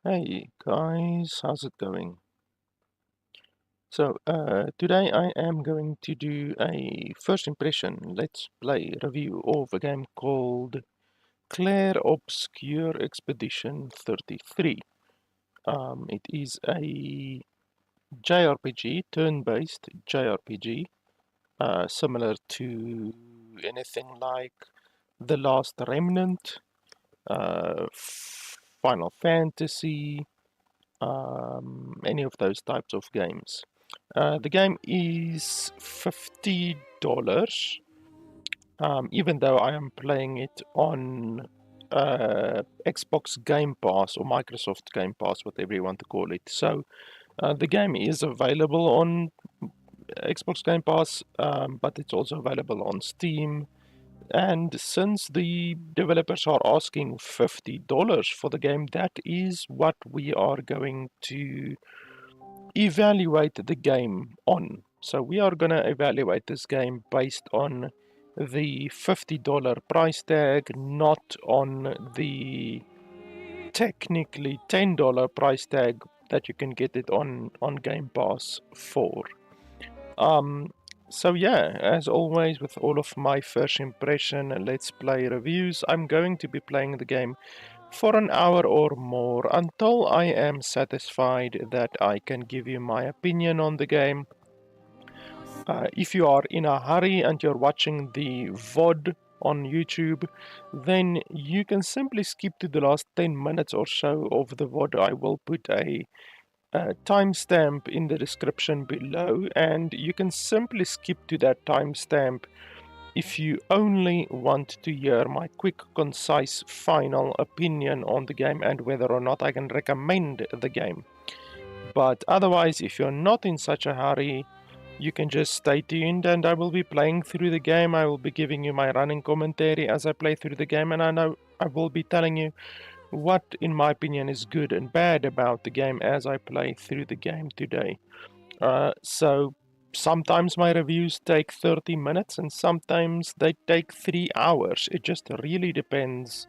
Hey guys, how's it going? So, today I am going to do a first impression let's play review of a game called Clair Obscur Expedition 33. It is a JRPG, turn-based JRPG, similar to anything like The Last Remnant, Final Fantasy, any of those types of games. The game is $50, even though I am playing it on Xbox Game Pass or Microsoft Game Pass, whatever you want to call it. So the game is available on Xbox Game Pass, but it's also available on Steam. And since the developers are asking $50 for the game, that is what we are going to evaluate the game on. So we are going to evaluate this game based on the $50 price tag, not on the technically $10 price tag that you can get it on Game Pass for. So yeah, as always with all of my first impression let's play reviews, I'm going to be playing the game for an hour or more until I am satisfied that I can give you my opinion on the game. If you are in a hurry and you're watching the VOD on YouTube, then you can simply skip to the last 10 minutes or so of the VOD. I will put a timestamp in the description below, and you can simply skip to that timestamp if you only want to hear my quick, concise, final opinion on the game and whether or not I can recommend the game. But otherwise, if you're not in such a hurry, you can just stay tuned and I will be playing through the game. I will be giving you my running commentary as I play through the game, and I know I will be telling you what, in my opinion, is good and bad about the game as I play through the game today. So sometimes my reviews take 30 minutes and sometimes they take 3 hours. It just really depends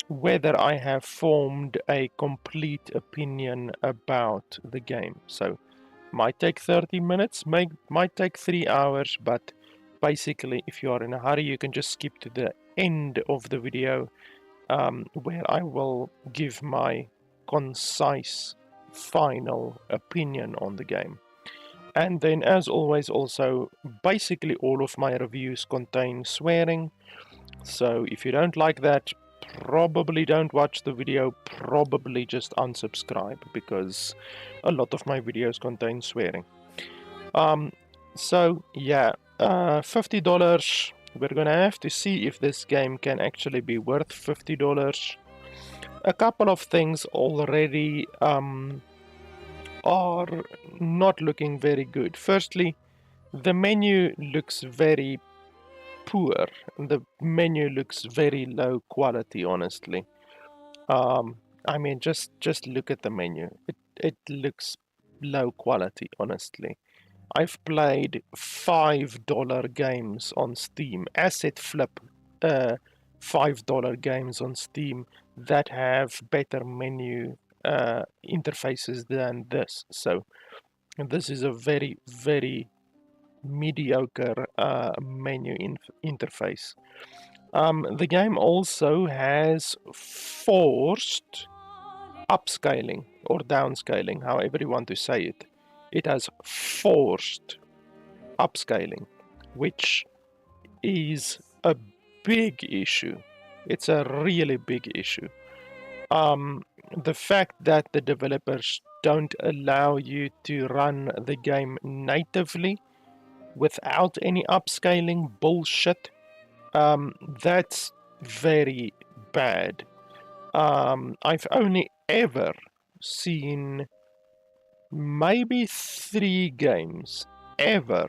whether I have formed a complete opinion about the game. So might take 30 minutes, might take 3 hours, but basically if you are in a hurry you can just skip to the end of the video where I will give my concise final opinion on the game. And then as always also basically all of my reviews contain swearing, so if you don't like that, probably don't watch the video, probably just unsubscribe because a lot of my videos contain swearing. So yeah, $50. We're gonna have to see if this game can actually be worth $50. A couple of things already are not looking very good. Firstly, the menu looks very poor. The menu looks very low quality, honestly. I mean, just look at the menu. It looks low quality, honestly. I've played $5 games on Steam, asset flip $5 games on Steam that have better menu interfaces than this. So this is a very, very mediocre menu interface. The game also has forced upscaling or downscaling, however you want to say it. It has forced upscaling, which is a big issue. It's a really big issue. The fact that the developers don't allow you to run the game natively without any upscaling bullshit, that's very bad. I've only ever seen maybe 3 games ever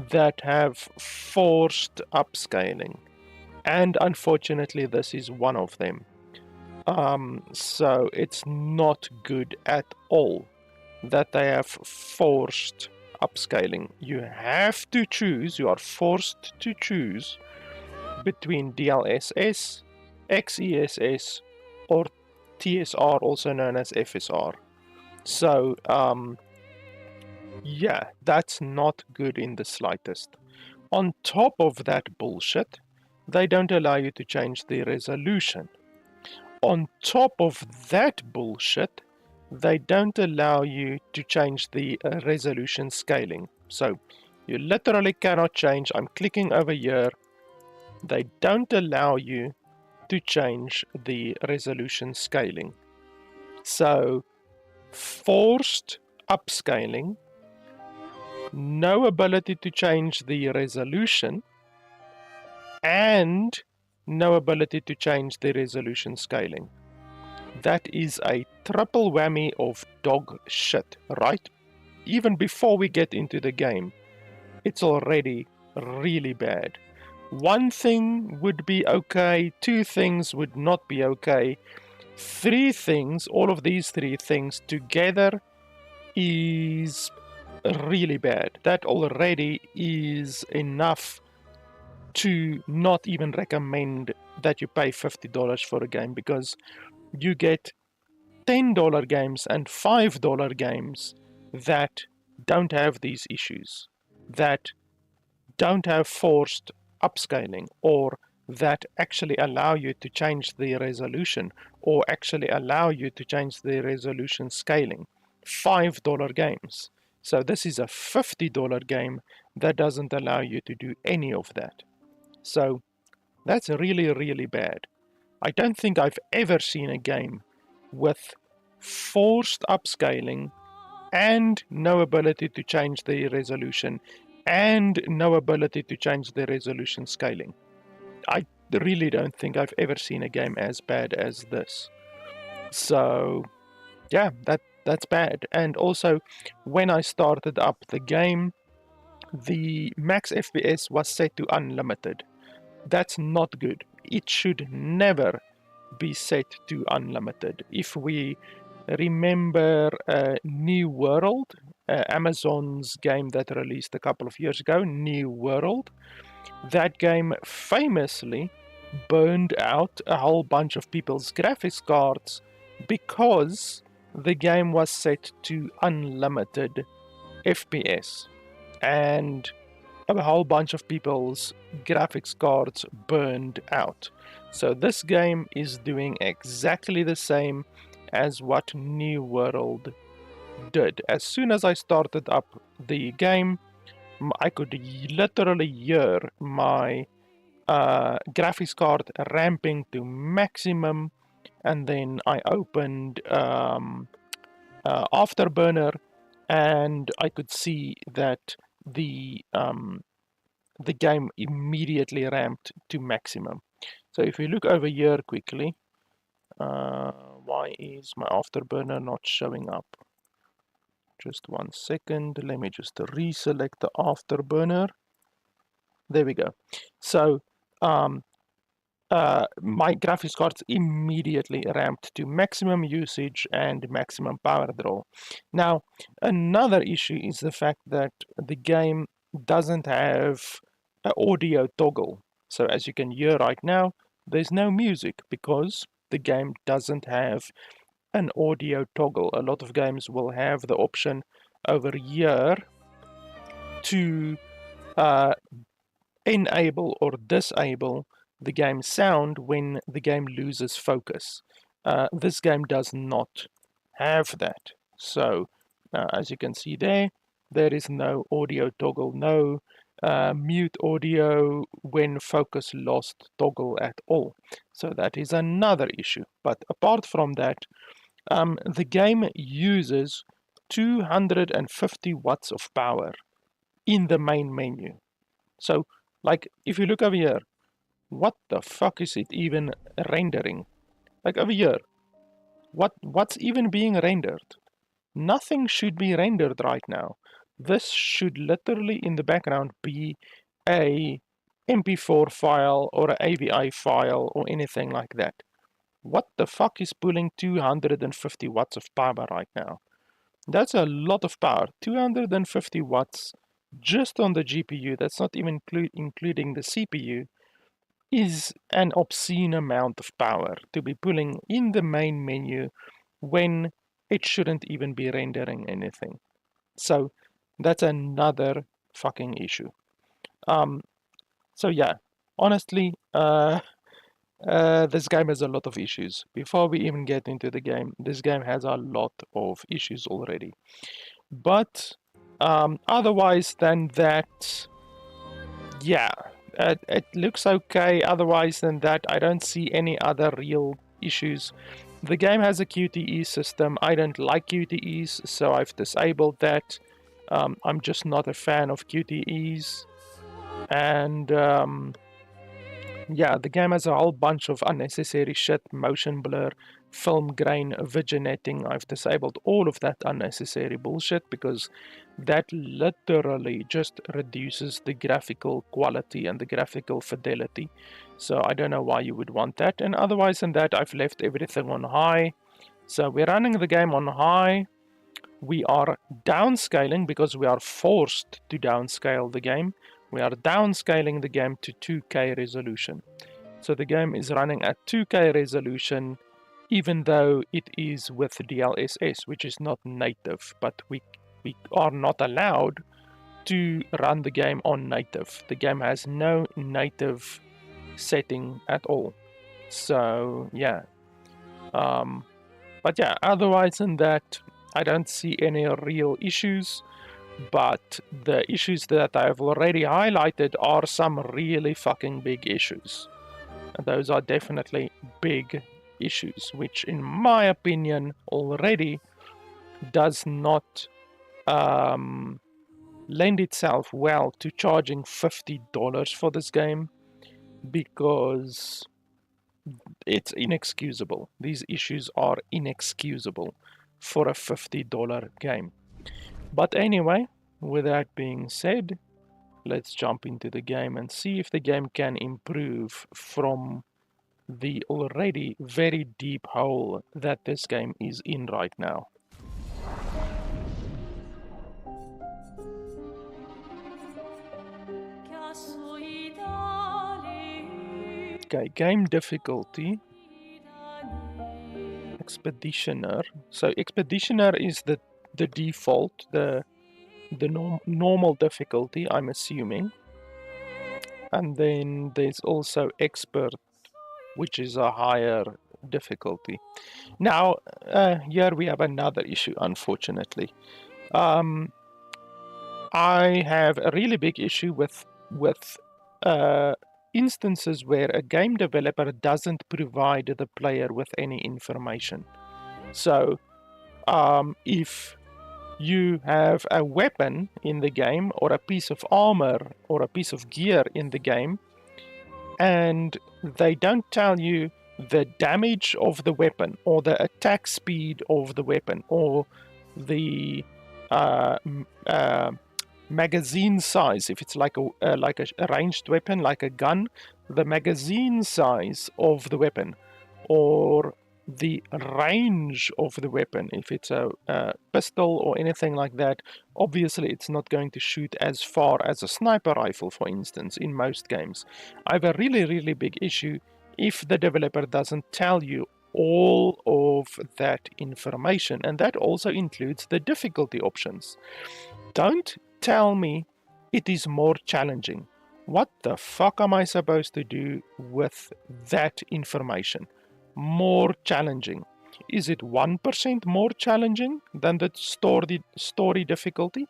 that have forced upscaling, and unfortunately this is one of them. So it's not good at all that they have forced upscaling. You have to choose, you are forced to choose between DLSS, XESS, or TSR, also known as FSR. So, yeah, that's not good in the slightest. On top of that bullshit, they don't allow you to change the resolution. On top of that bullshit, they don't allow you to change the resolution scaling. So you literally cannot change. I'm clicking over here. They don't allow you to change the resolution scaling. So forced upscaling, no ability to change the resolution, and no ability to change the resolution scaling. That is a triple whammy of dog shit, right? Even before we get into the game, it's already really bad. One thing would be okay, two things would not be okay, three things, all of these three things together is really bad. That already is enough to not even recommend that you pay $50 for a game, because you get $10 games and $5 games that don't have these issues, that don't have forced upscaling, or that actually allow you to change the resolution, or actually allow you to change the resolution scaling. $5 games. So this is a $50 game that doesn't allow you to do any of that. So that's really, really bad. I don't think I've ever seen a game with forced upscaling and no ability to change the resolution and no ability to change the resolution scaling. I really don't think I've ever seen a game as bad as this. So yeah, that's bad. And also, when I started up the game, the max FPS was set to unlimited. That's not good. It should never be set to unlimited. If we remember New World, Amazon's game that released a couple of years ago, New World, that game famously burned out a whole bunch of people's graphics cards because the game was set to unlimited FPS. And a whole bunch of people's graphics cards burned out. So this game is doing exactly the same as what New World did. As soon as I started up the game, I could literally hear my graphics card ramping to maximum, and then I opened Afterburner, and I could see that the game immediately ramped to maximum. So if we look over here quickly, why is my Afterburner not showing up? Just 1 second, let me just reselect the Afterburner. There we go. So my graphics cards immediately ramped to maximum usage and maximum power draw. Now, another issue is the fact that the game doesn't have an audio toggle. So as you can hear right now, there's no music because the game doesn't have an audio toggle. A lot of games will have the option over here to enable or disable the game sound when the game loses focus. This game does not have that. So as you can see there is no audio toggle, no mute audio when focus lost toggle at all. So that is another issue. But apart from that, the game uses 250 watts of power in the main menu. So like if you look over here, what the fuck is it even rendering? Like over here, what's even being rendered? Nothing should be rendered right now. This should literally in the background be a MP4 file or an AVI file or anything like that. What the fuck is pulling 250 watts of power right now? That's a lot of power. 250 watts just on the GPU. That's not even including the CPU. is an obscene amount of power to be pulling in the main menu when it shouldn't even be rendering anything. So that's another fucking issue. So yeah, honestly, this game has a lot of issues. Before we even get into the game, this game has a lot of issues already. But otherwise than that, yeah, it looks okay. Otherwise than that, I don't see any other real issues. The game has a QTE system. I don't like QTEs, so I've disabled that. I'm just not a fan of QTEs. And yeah, the game has a whole bunch of unnecessary shit, motion blur, film grain, vignetting. I've disabled all of that unnecessary bullshit because that literally just reduces the graphical quality and the graphical fidelity. So I don't know why you would want that. And otherwise than that, I've left everything on high. So we're running the game on high. We are downscaling because we are forced to downscale the game. We are downscaling the game to 2K resolution. So the game is running at 2K resolution even though it is with DLSS, which is not native, but we are not allowed to run the game on native. The game has no native setting at all. So yeah. But yeah, otherwise than that, I don't see any real issues. But the issues that I've already highlighted are some really fucking big issues. And those are definitely big issues, which in my opinion already does not lend itself well to charging $50 for this game, because it's inexcusable. These issues are inexcusable for a $50 game. But anyway, with that being said, let's jump into the game and see if the game can improve from the already very deep hole that this game is in right now. Okay, game difficulty. Expeditioner. So Expeditioner is the default, the normal difficulty, I'm assuming. And then there's also Expert, which is a higher difficulty. Now, here we have another issue, unfortunately. I have a really big issue with instances where a game developer doesn't provide the player with any information. So, if you have a weapon in the game, or a piece of armor, or a piece of gear in the game, and they don't tell you the damage of the weapon, or the attack speed of the weapon, or the magazine size, if it's like a ranged weapon, like a gun, the magazine size of the weapon, or the range of the weapon, if it's a pistol or anything like that. Obviously it's not going to shoot as far as a sniper rifle, for instance, in most games. I have a really big issue if the developer doesn't tell you all of that information, and that also includes the difficulty options. Don't tell me it is more challenging. What the fuck am I supposed to do with that information? More challenging. Is it 1% more challenging than the story difficulty?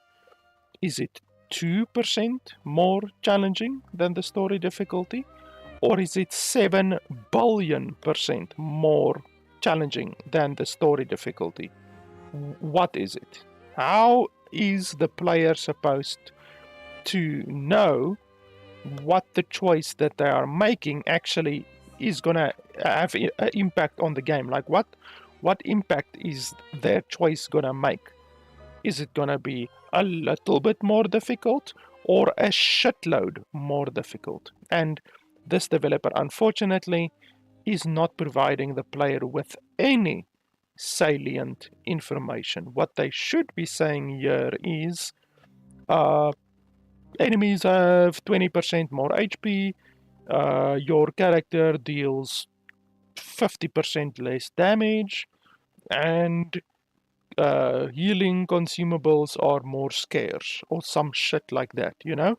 Is it 2% more challenging than the story difficulty? Or is it 7 billion% more challenging than the story difficulty? What is it? How is the player supposed to know what the choice that they are making actually is gonna have an impact on the game? Like what impact is their choice gonna make? Is it gonna be a little bit more difficult, or a shitload more difficult? And this developer, unfortunately, is not providing the player with any salient information. What they should be saying here is enemies have 20% more HP, your character deals 50% less damage, and healing consumables are more scarce, or some shit like that, you know?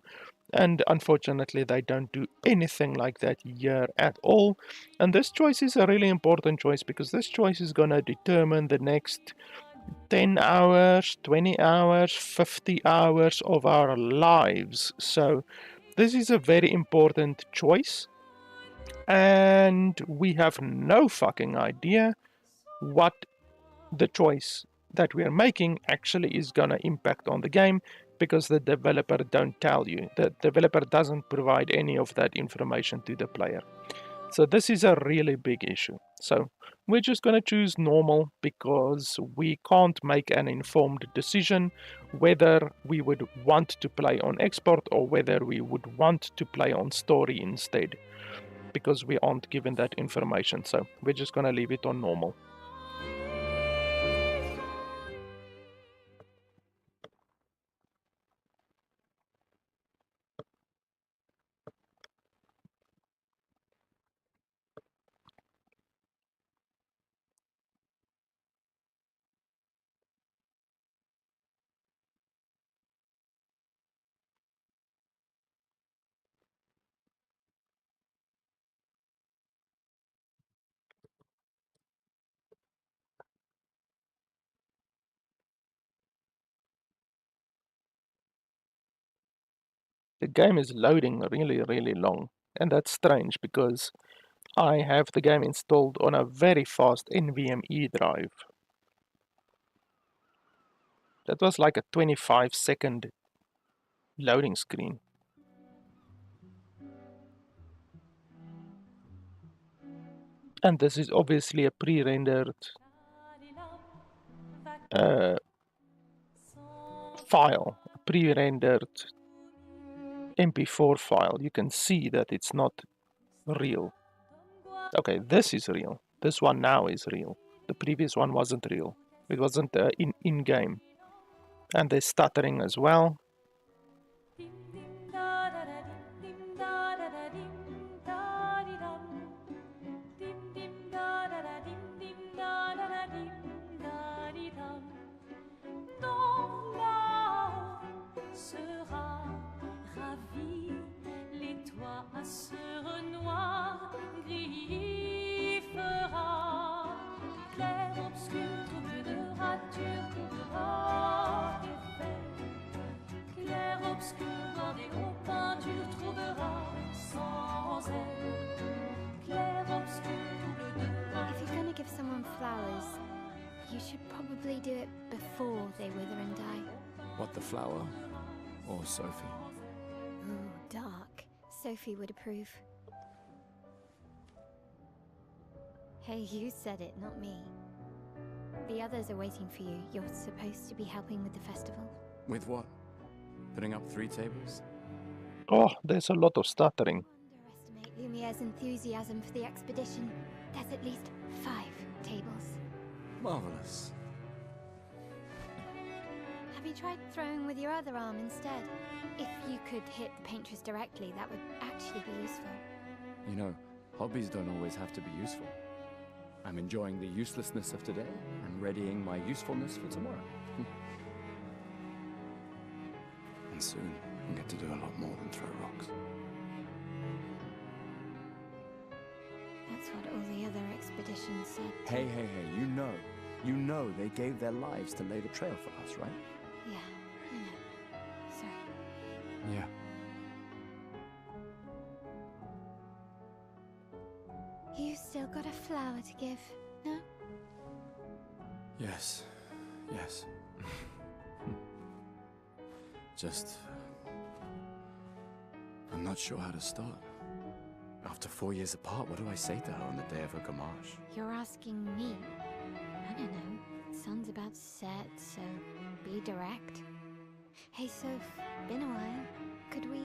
And unfortunately, they don't do anything like that here at all. And this choice is a really important choice, because this choice is going to determine the next 10 hours, 20 hours, 50 hours of our lives. So this is a very important choice, and we have no fucking idea what the choice that we are making actually is going to impact on the game, because the developer don't tell you. The developer doesn't provide any of that information to the player. So this is a really big issue. So we're just going to choose normal, because we can't make an informed decision whether we would want to play on export or whether we would want to play on story instead, because we aren't given that information. So we're just going to leave it on normal. The game is loading really, really long, and that's strange because I have the game installed on a very fast NVMe drive. That was like a 25-second loading screen. And this is obviously a pre-rendered file, a pre-rendered MP4 file. You can see that it's not real. Okay, this is real. This one now is real. The previous one wasn't real. It wasn't in-game. And there's stuttering as well. Clair obscur, trouble de rature, trouvera effet. Clair obscur, dans des hauts peintures, trouvera sans elle. Clair obscur, trouble de rature. If you're gonna give someone flowers, you should probably do it before they wither and die. What, the flower? Or Sophie? Ooh, dark. Sophie would approve. Hey, you said it, not me. The others are waiting for you. You're supposed to be helping with the festival. With what? Putting up 3 tables? Oh, there's a lot of stuttering. Underestimate Lumiere's enthusiasm for the expedition. There's at least 5 tables. Marvelous. Have you tried throwing with your other arm instead? If you could hit the Paintress directly, that would actually be useful. You know, hobbies don't always have to be useful. I'm enjoying the uselessness of today and readying my usefulness for tomorrow. And soon, I'll get to do a lot more than throw rocks. That's what all the other expeditions said. Hey, you know they gave their lives to lay the trail for us, right? Yeah, I know. Sorry. Yeah. You still got a flower to give, no? Yes. Just... I'm not sure how to start. After 4 years apart, what do I say to her on the day of her gamage? You're asking me? I don't know. Sun's about to set, so be direct. Hey, Soph, been a while. Could we...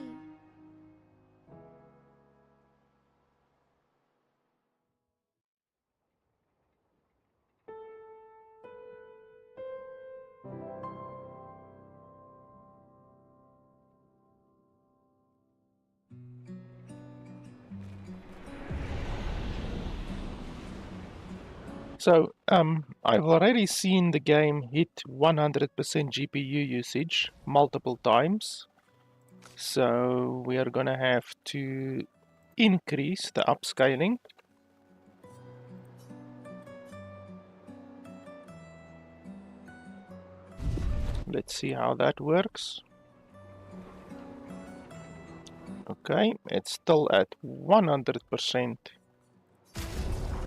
So I've already seen the game hit 100% GPU usage multiple times. So we are gonna have to increase the upscaling. Let's see how that works. Okay, it's still at 100%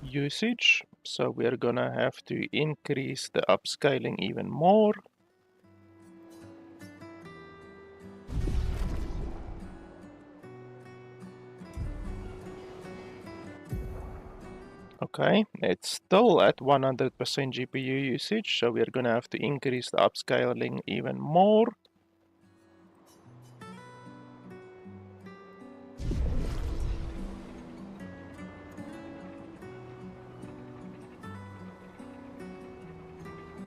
usage, so we're gonna have to increase the upscaling even more. Okay, it's still at 100% GPU usage, so we're gonna have to increase the upscaling even more.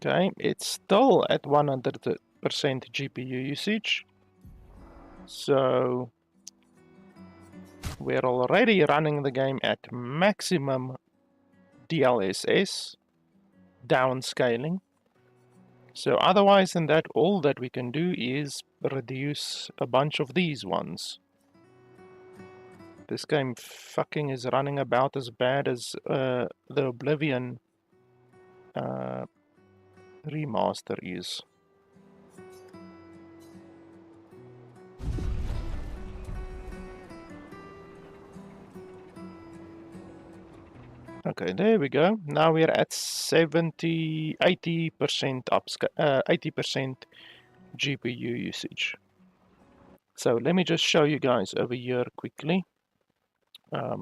Okay, it's still at 100% GPU usage, so we're already running the game at maximum DLSS downscaling. So otherwise than that, all that we can do is reduce a bunch of these ones. This game fucking is running about as bad as the Oblivion remaster is. Okay, there we go. Now we're at 80% 80% GPU usage. So let me just show you guys over here quickly,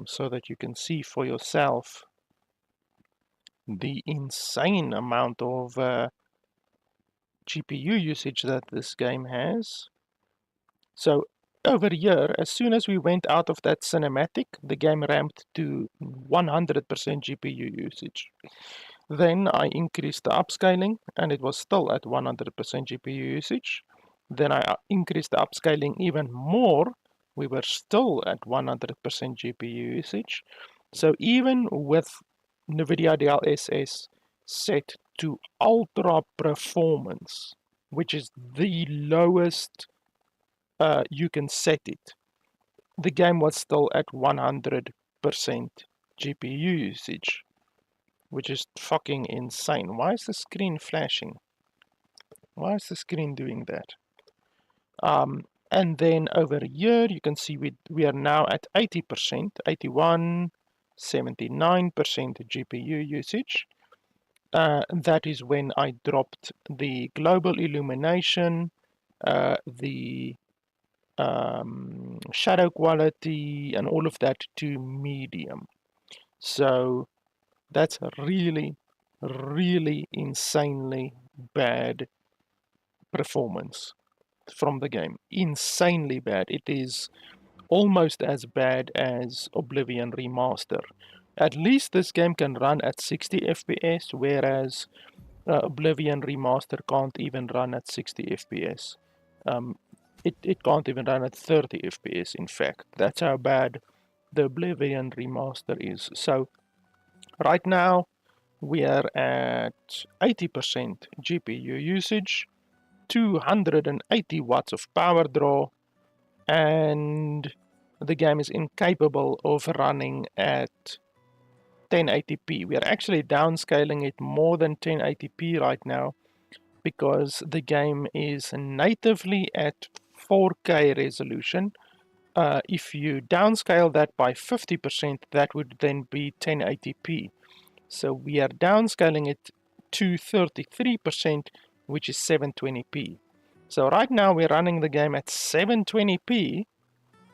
so that you can see for yourself the insane amount of GPU usage that this game has. So over here, as soon as we went out of that cinematic, the game ramped to 100% GPU usage. Then I increased the upscaling and it was still at 100% GPU usage. Then I increased the upscaling even more. We were still at 100% GPU usage. So even with Nvidia DLSS set to ultra performance, which is the lowest you can set it, the game was still at 100% GPU usage, which is fucking insane. Why is the screen flashing? Why is the screen doing that? And then over here, you can see we are now at 80%, 81, 79% GPU usage. That is when I dropped the global illumination, the shadow quality, and all of that to medium. So that's really, really insanely bad performance from the game. Insanely bad. It is almost as bad as Oblivion Remaster. At least this game can run at 60 FPS, whereas Oblivion Remaster can't even run at 60 FPS. It can't even run at 30 FPS, in fact. That's how bad the Oblivion Remaster is. So right now we are at 80% GPU usage, 280 watts of power draw, and the game is incapable of running at 1080p. We are actually downscaling it more than 1080p right now because the game is natively at 4K resolution. If you downscale that by 50%, that would then be 1080p. So we are downscaling it to 33%, which is 720p. So right now we're running the game at 720p,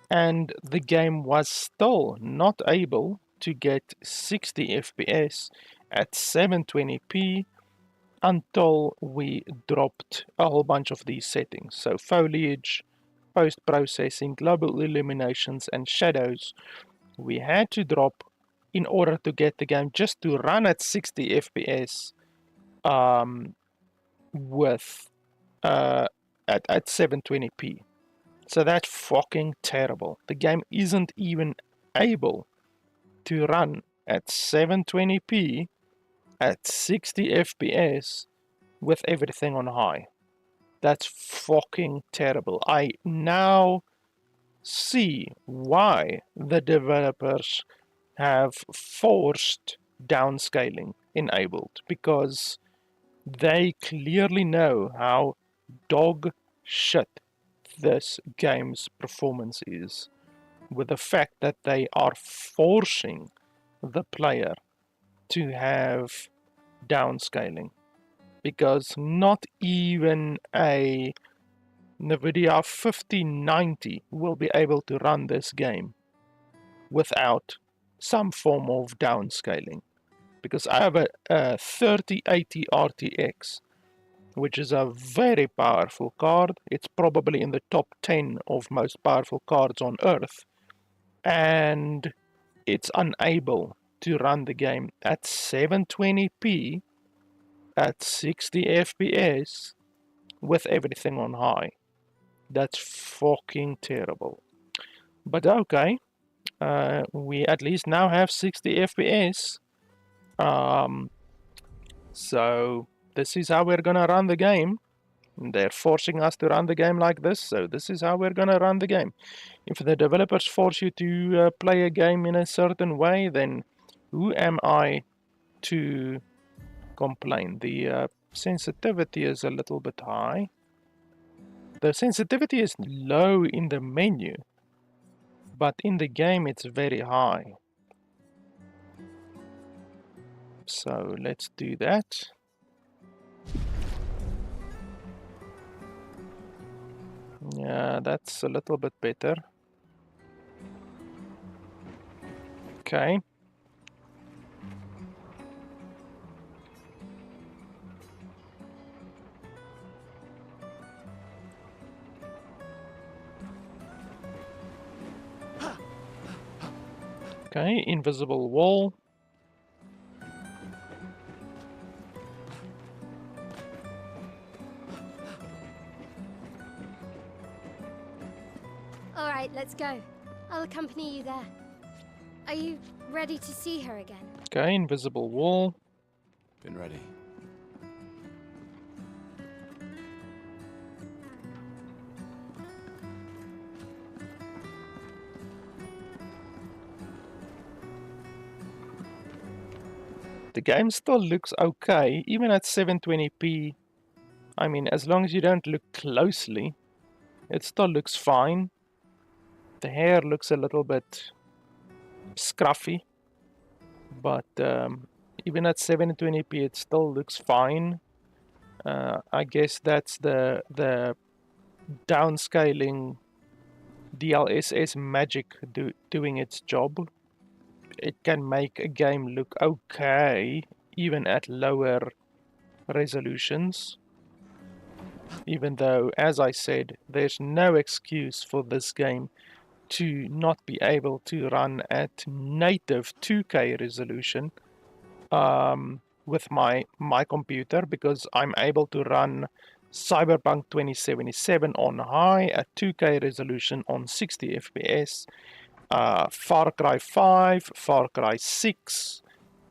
and the game was still not able to get 60 FPS at 720p until we dropped a whole bunch of these settings. So foliage, post-processing, global illuminations, and shadows we had to drop in order to get the game just to run at 60 FPS with at 720p. So that's fucking terrible. The game isn't even able to run at 720p at 60 FPS with everything on high. That's fucking terrible. I now see why the developers have forced downscaling enabled, because they clearly know how dog shit this game's performance is, with the fact that they are forcing the player to have downscaling, because not even a Nvidia 5090 will be able to run this game without some form of downscaling. Because I have a 3080 RTX, which is a very powerful card. It's probably in the top 10 of most powerful cards on Earth, and it's unable to run the game at 720p at 60 FPS with everything on high. That's fucking terrible. But okay, we at least now have 60 FPS. So this is how we're gonna run the game. They're forcing us to run the game like this, so this is how we're gonna run the game. If the developers force you to play a game in a certain way, then who am I to complain? The sensitivity is a little bit high. The sensitivity is low in the menu, but in the game it's very high. So let's do that. Yeah, that's a little bit better. Okay. Okay, invisible wall. All right, let's go. I'll accompany you there. Are you ready to see her again? Okay, invisible wall. Been ready. The game still looks okay, even at 720p. I mean, as long as you don't look closely, it still looks fine. The hair looks a little bit scruffy, but even at 720p it still looks fine. I guess that's the downscaling DLSS magic doing its job. It can make a game look okay even at lower resolutions, even though, as I said, there's no excuse for this game to not be able to run at native 2K resolution with my computer, because I'm able to run Cyberpunk 2077 on high at 2K resolution on 60 FPS, Far Cry 5, Far Cry 6,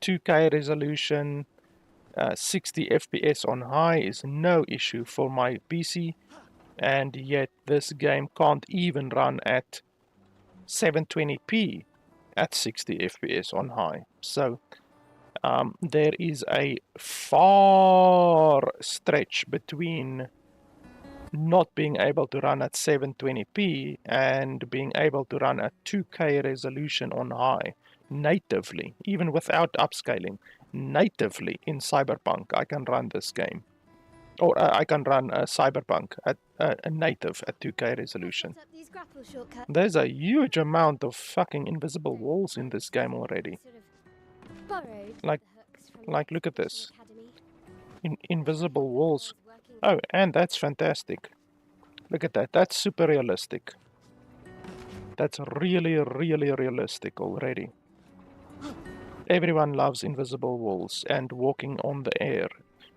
2K resolution, 60 FPS on high is no issue for my PC, and yet this game can't even run at 720p at 60 FPS on high. So there is a far stretch between not being able to run at 720p and being able to run at 2K resolution on high natively, even without upscaling. Natively in Cyberpunk, I can run this game. Or I can run Cyberpunk at a native at 2K resolution. Up these grapple shortcuts. There's a huge amount of fucking invisible walls in this game already. Sort of borrowed Like- the hooks from like, look at the this. Academy. Invisible walls. Working Oh, and that's fantastic. Look at that. That's super realistic. That's really, really realistic already. Everyone loves invisible walls and walking on the air.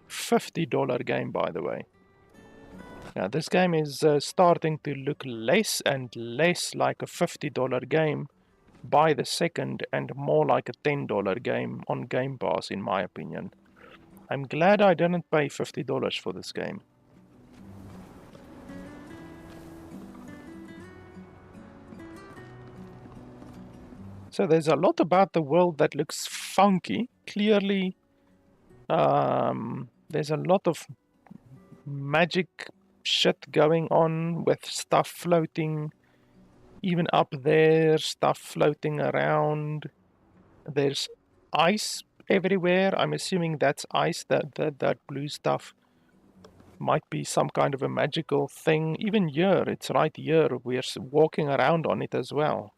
$50 game, by the way. Now, this game is starting to look less and less like a $50 game by the second and more like a $10 game on Game Pass, in my opinion. I'm glad I didn't pay $50 for this game. So there's a lot about the world that looks funky. Clearly, there's a lot of magic shit going on with stuff floating. Even up there, stuff floating around. There's ice everywhere. I'm assuming that's ice, that blue stuff might be some kind of a magical thing. Even here, it's right here. We're walking around on it as well.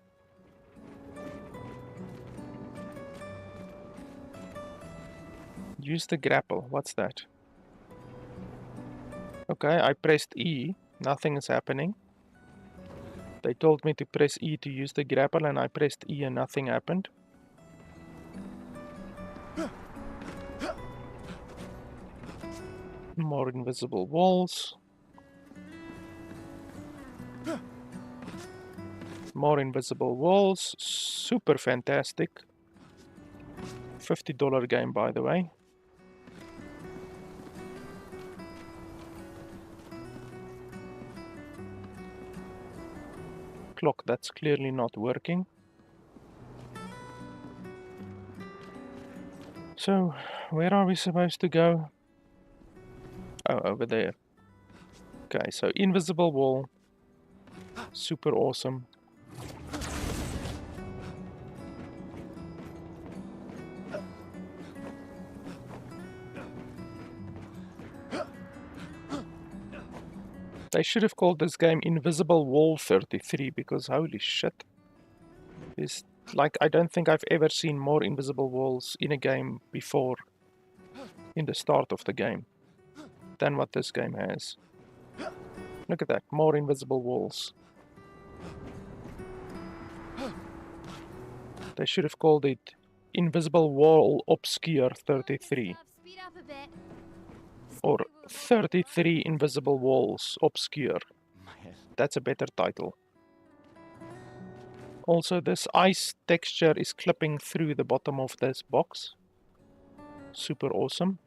Use the grapple. What's that? Okay, I pressed E. Nothing is happening. They told me to press E to use the grapple, and I pressed E and nothing happened. More invisible walls. More invisible walls. Super fantastic. $50 game, by the way. Clock that's clearly not working. So, where are we supposed to go? Oh, over there. Okay, so invisible wall. Super awesome. They should have called this game Invisible Wall 33 because holy shit. It's like, I don't think I've ever seen more invisible walls in a game before in the start of the game than what this game has. Look at that, more invisible walls. They should have called it Invisible Wall Obscur 33. Speed up a bit. Or 33 Invisible Walls Obscure. That's a better title. Also, this ice texture is clipping through the bottom of this box. Super awesome.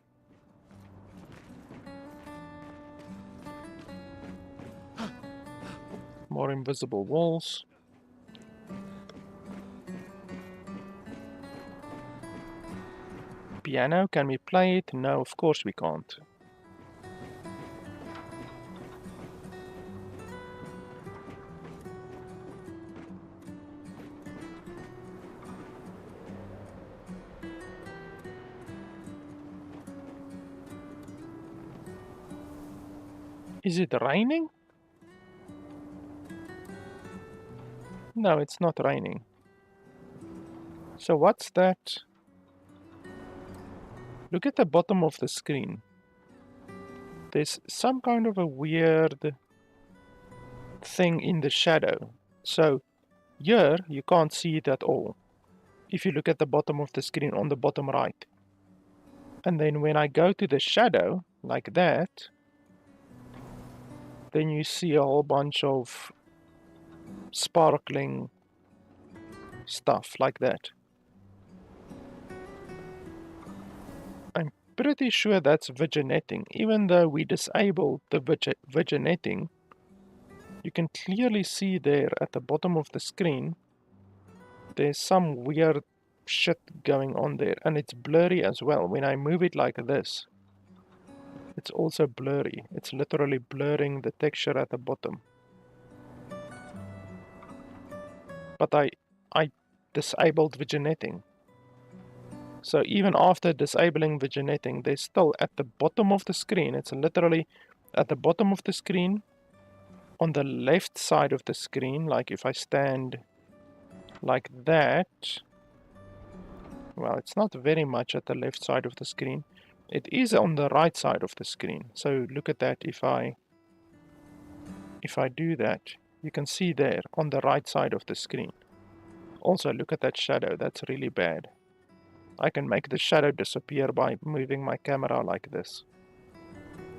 More invisible walls. Piano, can we play it? No, of course we can't. Is it raining? No, it's not raining. So what's that? Look at the bottom of the screen. There's some kind of a weird thing in the shadow. So here you can't see it at all. If you look at the bottom of the screen on the bottom right. And then when I go to the shadow, like that, then you see a whole bunch of sparkling stuff like that. I'm pretty sure that's vignetting. Even though we disabled the vignetting, you can clearly see there at the bottom of the screen, there's some weird shit going on there. And it's blurry as well. When I move it like this, it's also blurry. It's literally blurring the texture at the bottom. But I disabled vignetting. So even after disabling vignetting, there's still at the bottom of the screen, it's literally at the bottom of the screen, on the left side of the screen, like if I stand like that, well, it's not very much at the left side of the screen. It is on the right side of the screen. So look at that. If I do that, you can see there on the right side of the screen. Also, look at that shadow. That's really bad. I can make the shadow disappear by moving my camera like this.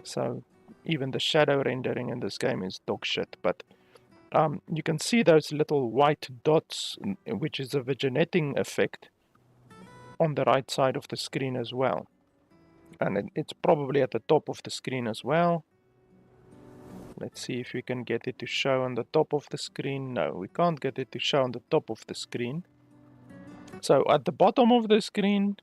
So even the shadow rendering in this game is dog shit, but you can see those little white dots, which is a vignetting effect, on the right side of the screen as well. And it's probably at the top of the screen as well. Let's see if we can get it to show on the top of the screen. No, we can't get it to show on the top of the screen. So at the bottom of the screen,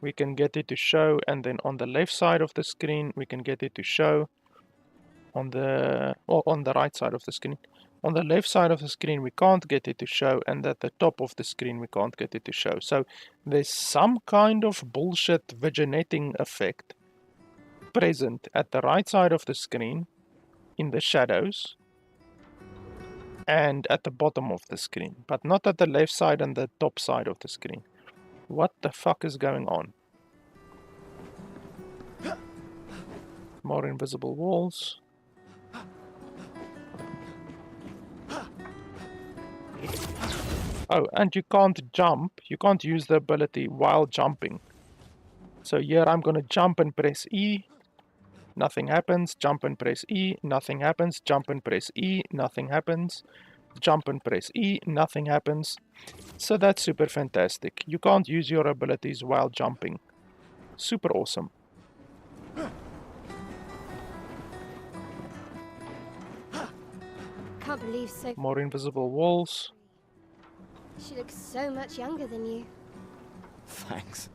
we can get it to show, and then on the left side of the screen, we can get it to show. On the right side of the screen. On the left side of the screen, we can't get it to show, and at the top of the screen, we can't get it to show. So there's some kind of bullshit vignetting effect present at the right side of the screen, in the shadows, and at the bottom of the screen, but not at the left side and the top side of the screen. What the fuck is going on? More invisible walls. Oh, and you can't jump. You can't use the ability while jumping. So here I'm gonna jump and press E. Nothing happens. Jump and press E. Nothing happens. Jump and press E. Nothing happens. Jump and press E. Nothing happens. So that's super fantastic. You can't use your abilities while jumping. Super awesome. Can't believe so. More invisible walls. She looks so much younger than you. Thanks.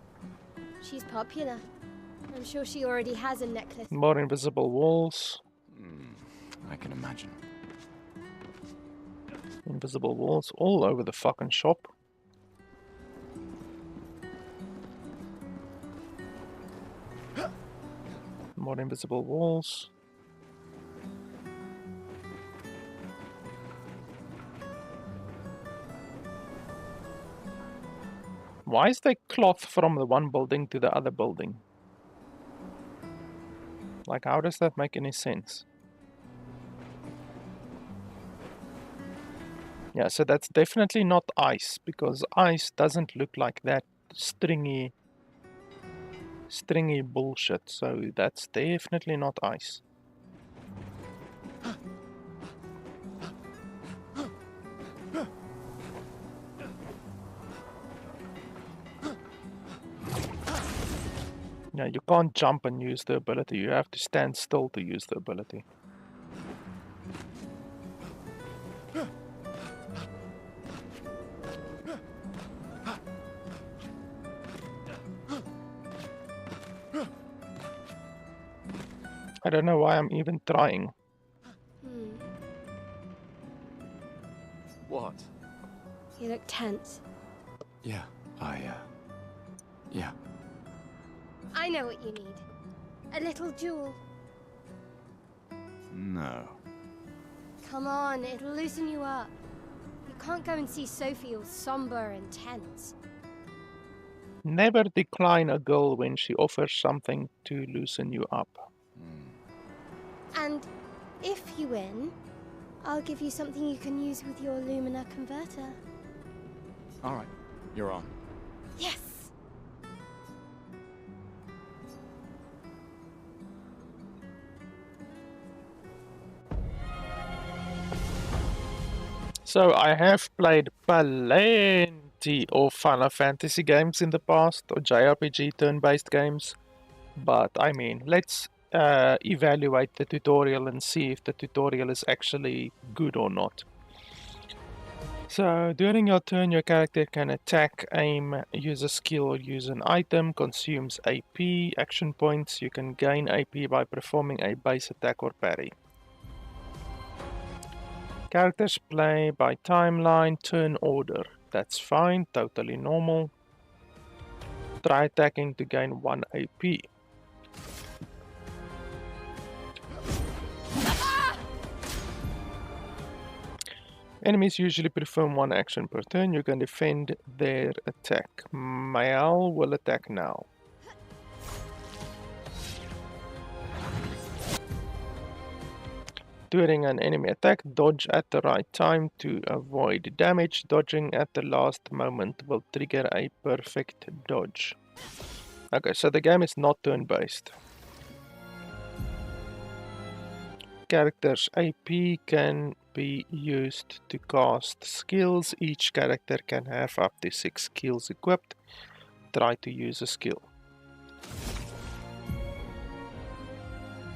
She's popular. I'm sure she already has a necklace. More invisible walls. I can imagine. Invisible walls all over the fucking shop. More invisible walls. Why is there cloth from the one building to the other building? Like, how does that make any sense? Yeah, so that's definitely not ice, because ice doesn't look like that stringy bullshit, so that's definitely not ice. Yeah, you can't jump and use the ability, you have to stand still to use the ability. I don't know why I'm even trying. What? You look tense. Yeah, yeah. I know what you need. A little jewel. No. Come on, it'll loosen you up. You can't go and see Sophie all somber and tense. Never decline a girl when she offers something to loosen you up. And if you win, I'll give you something you can use with your Lumina converter. All right, you're on. Yes! So I have played plenty of Final Fantasy games in the past, or JRPG turn-based games, but I mean, let's evaluate the tutorial and see if the tutorial is actually good or not. So during your turn, your character can attack, aim, use a skill or use an item, consumes AP, action points. You can gain AP by performing a base attack or parry. Characters play by timeline, turn order. That's fine, totally normal. Try attacking to gain 1 AP. Enemies usually perform 1 action per turn. You can defend their attack. Mael will attack now. During an enemy attack, dodge at the right time to avoid damage. Dodging at the last moment will trigger a perfect dodge. Okay, so the game is not turn-based. character's AP can be used to cast skills. Each character can have up to 6 skills equipped. Try to use a skill.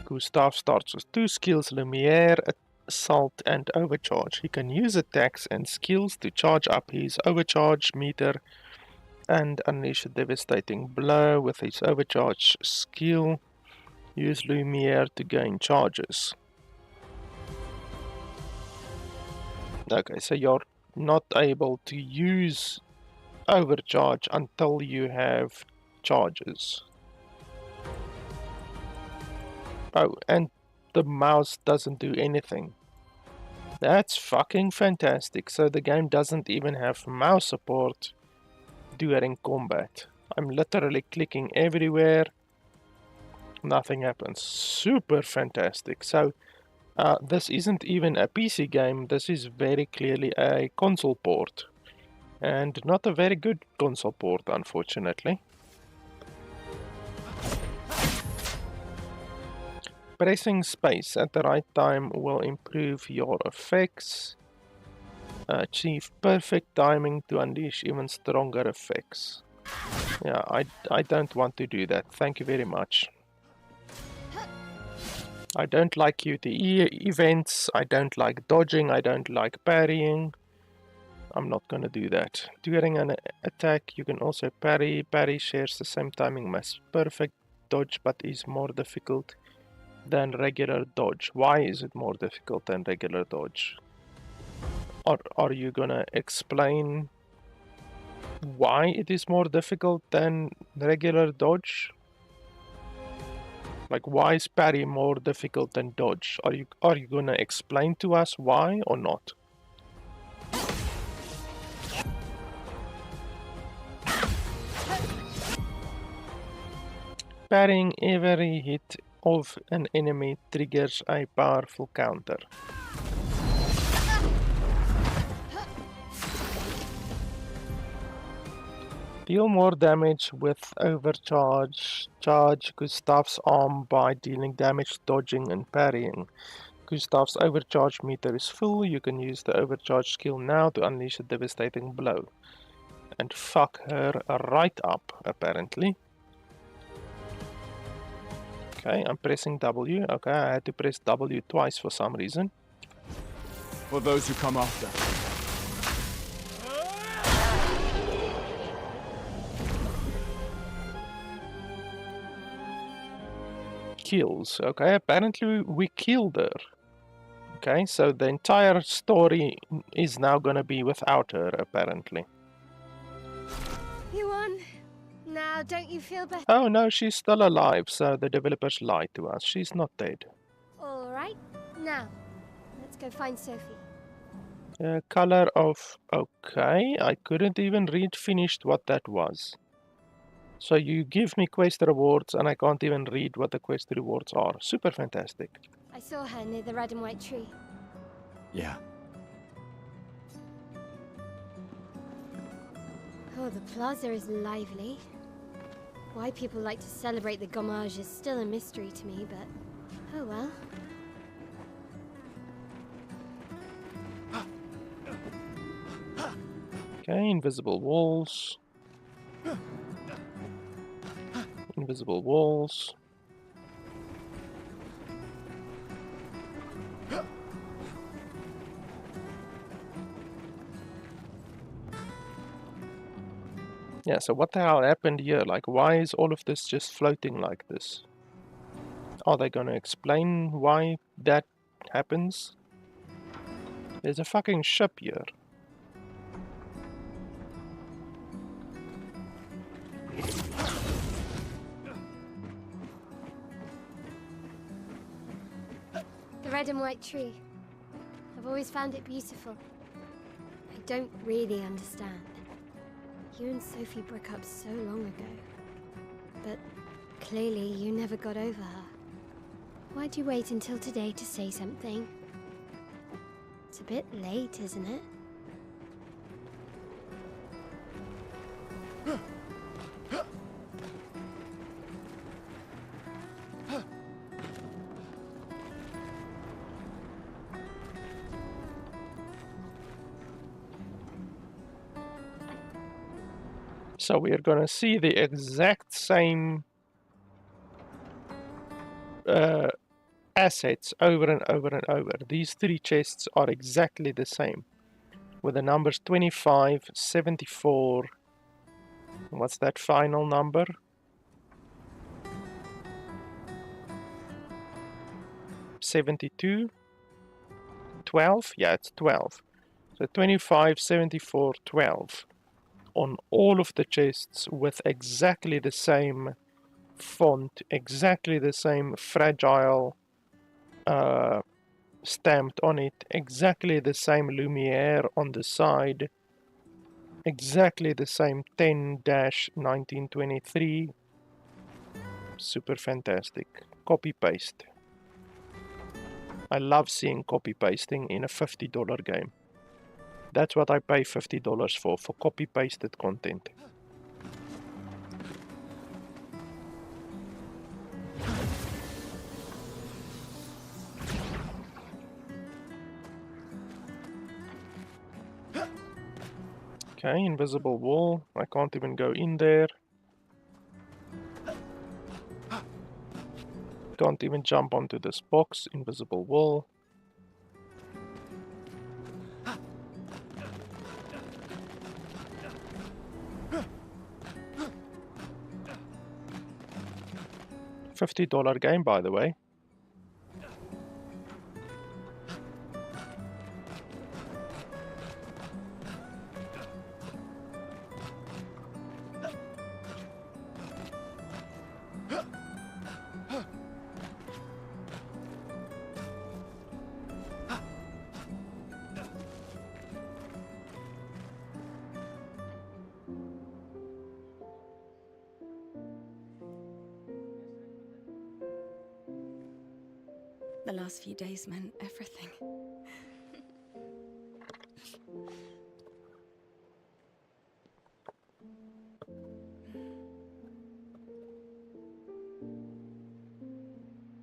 Gustav starts with 2 skills, Lumiere, Assault and Overcharge. He can use attacks and skills to charge up his overcharge meter and unleash a devastating blow with his overcharge skill. Use Lumiere to gain charges. Okay, so you're not able to use overcharge until you have charges. Oh, and the mouse doesn't do anything. That's fucking fantastic. So the game doesn't even have mouse support during combat. I'm literally clicking everywhere. Nothing happens. Super fantastic. So this isn't even a PC game. This is very clearly a console port. And not a very good console port, unfortunately. Pressing space at the right time will improve your effects. Achieve perfect timing to unleash even stronger effects. Yeah, I don't want to do that. Thank you very much. I don't like QTE events. I don't like dodging. I don't like parrying. I'm not gonna do that. During an attack, you can also parry. Parry shares the same timing as perfect dodge, but is more difficult than regular dodge. Why is it more difficult than regular dodge? Or are you gonna explain why it is more difficult than regular dodge? Like, why is parry more difficult than dodge? Are you gonna explain to us why or not? Parrying every hit of an enemy triggers a powerful counter. Deal more damage with overcharge. Charge Gustav's arm by dealing damage, dodging and parrying. Gustav's overcharge meter is full. You can use the overcharge skill now to unleash a devastating blow. And fuck her right up, apparently. Okay, I'm pressing W. Okay, I had to press W twice for some reason. For those who come after. Kills. Okay, apparently we killed her. Okay, so the entire story is now gonna be without her, apparently. You won. Now, don't you feel better? Oh no, she's still alive, so the developers lied to us. She's not dead. All right. Now, let's go find Sophie. Color of... Okay, I couldn't even read finished what that was. So you give me quest rewards and I can't even read what the quest rewards are. Super fantastic. I saw her near the red and white tree. Yeah. Oh, the plaza is lively. Why people like to celebrate the gommage is still a mystery to me, but oh well. Okay, invisible walls. Invisible walls. Yeah, so what the hell happened here? Like, why is all of this just floating like this? Are they gonna explain why that happens? There's a fucking ship here. The red and white tree. I've always found it beautiful. I don't really understand. You and Sophie broke up so long ago. But clearly you never got over her. Why'd you wait until today to say something? It's a bit late, isn't it? So we are gonna see the exact same assets over and over and over. These three chests are exactly the same, with the numbers 25, 74, what's that final number? 72, 12? Yeah, it's 12. So 25, 74, 12 on all of the chests with exactly the same font, exactly the same fragile stamped on it, exactly the same Lumiere on the side, exactly the same 10-1923. Super fantastic. Copy paste. I love seeing copy pasting in a $50 game. That's what I pay $50 for copy pasted content. Okay, invisible wall. I can't even go in there. Can't even jump onto this box. Invisible wall. $50 game, by the way. The last few days meant everything.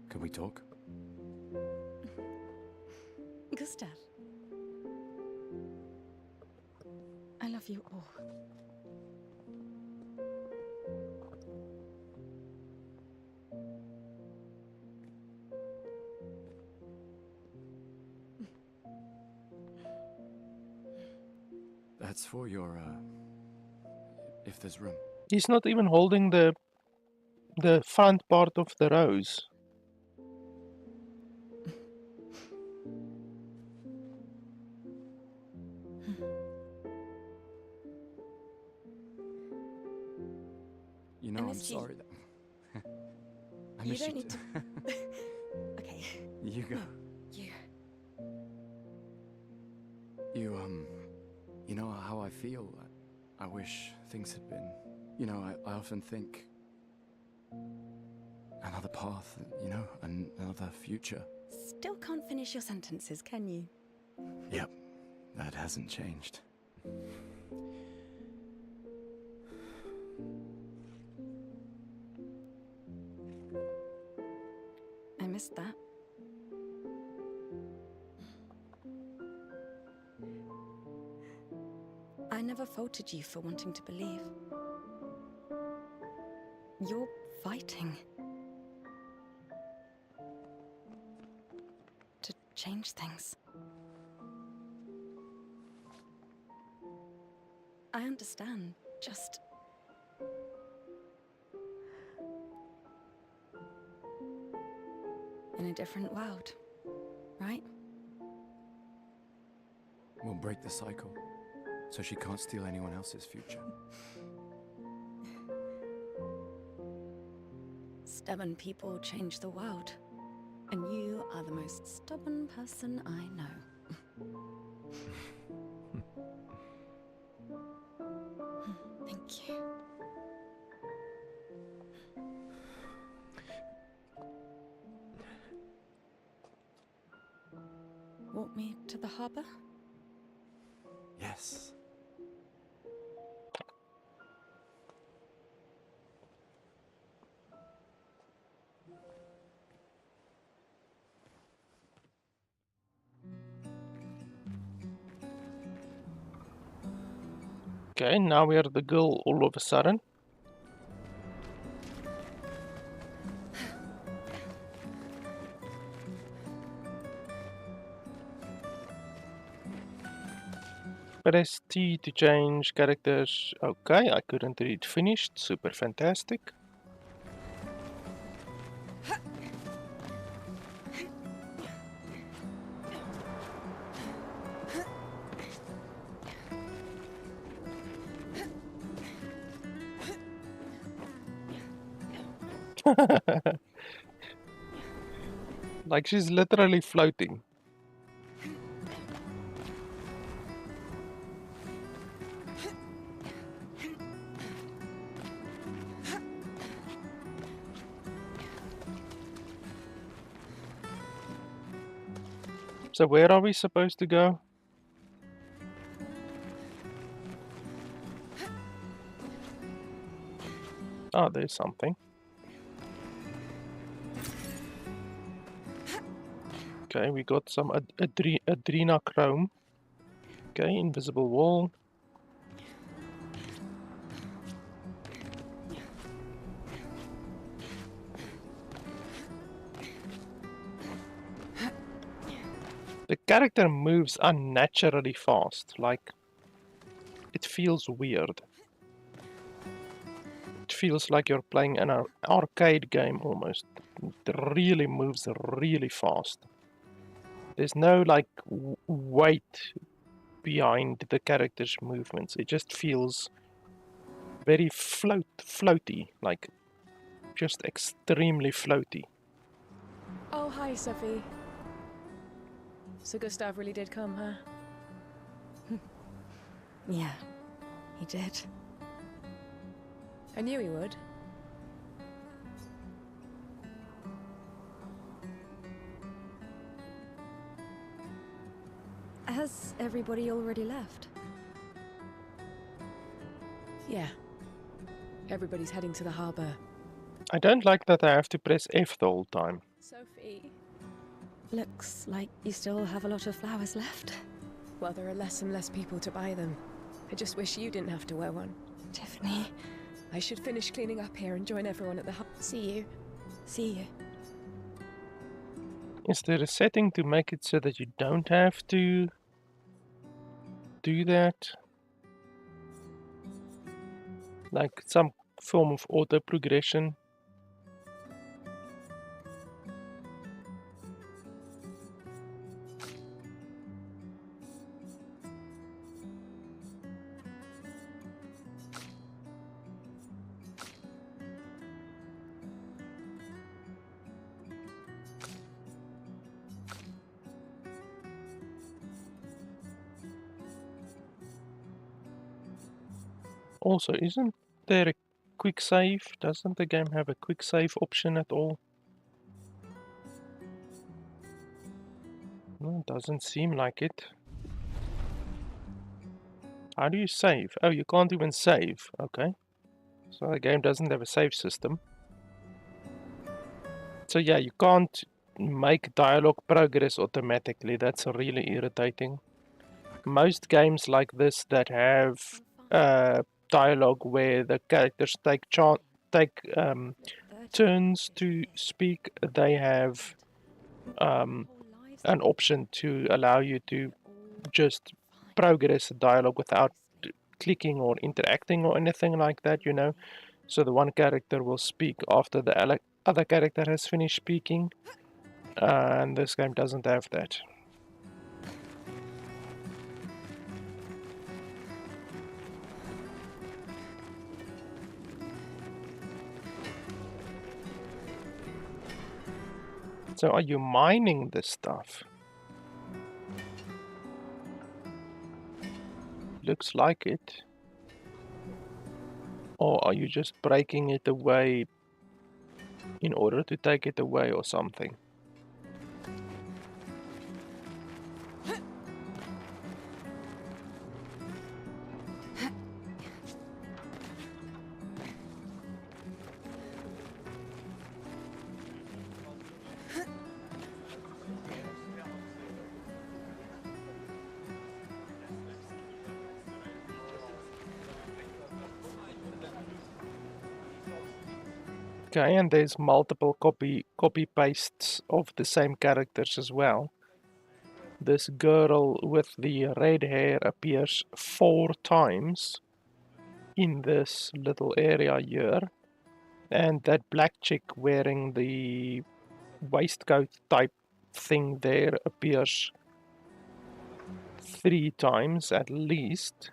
Can we talk? Gustav. I love you all. That's for your, if there's room. He's not even holding the front part of the rose. You know, I'm sorry that... I You miss don't you need too. to... Okay. You go. You. You know how I feel? I wish things had been... You know, I often think... Another path, you know, another future. Still can't finish your sentences, can you? Yep, that hasn't changed. I missed that. I never faulted you for wanting to believe. You're fighting. To change things. I understand, just... in a different world, right? We'll break the cycle, so she can't steal anyone else's future. Stubborn people change the world. And you are the most stubborn person I know. Thank you. Walk me to the harbor? Yes. Okay, now we are the girl all of a sudden. Press T to change characters. Okay, I couldn't read finished. Super fantastic. Like she's literally floating. So where are we supposed to go? Oh, there's something. Okay, we got some adrenochrome. Okay, invisible wall. The character moves unnaturally fast, like it feels weird. It feels like you're playing an arcade game almost. It really moves really fast. There's no like weight behind the character's movements. It just feels very floaty, like just extremely floaty. Oh, hi, Sophie. So Gustav really did come, huh? Yeah, he did. I knew he would. Has everybody already left? Yeah. Everybody's heading to the harbor. I don't like that I have to press F the whole time. Sophie. Looks like you still have a lot of flowers left. Well, there are less and less people to buy them. I just wish you didn't have to wear one. Tiffany. I should finish cleaning up here and join everyone at the See you. See you. Is there a setting to make it so that you don't have to do that? Like some form of auto progression? Also, isn't there a quick save? Doesn't the game have a quick save option at all? No, it doesn't seem like it. How do you save? Oh, you can't even save. Okay. So the game doesn't have a save system. So yeah, you can't make dialogue progress automatically. That's really irritating. Most games like this that have dialogue where the characters take turns to speak, they have an option to allow you to just progress the dialogue without clicking or interacting or anything like that, you know. So the one character will speak after the other character has finished speaking, and this game doesn't have that. So are you mining this stuff? Looks like it. Or are you just breaking it away in order to take it away or something? Okay, and there's multiple copy pastes of the same characters as well. This girl with the red hair appears 4 times in this little area here, and that black chick wearing the waistcoat type thing there appears 3 times at least,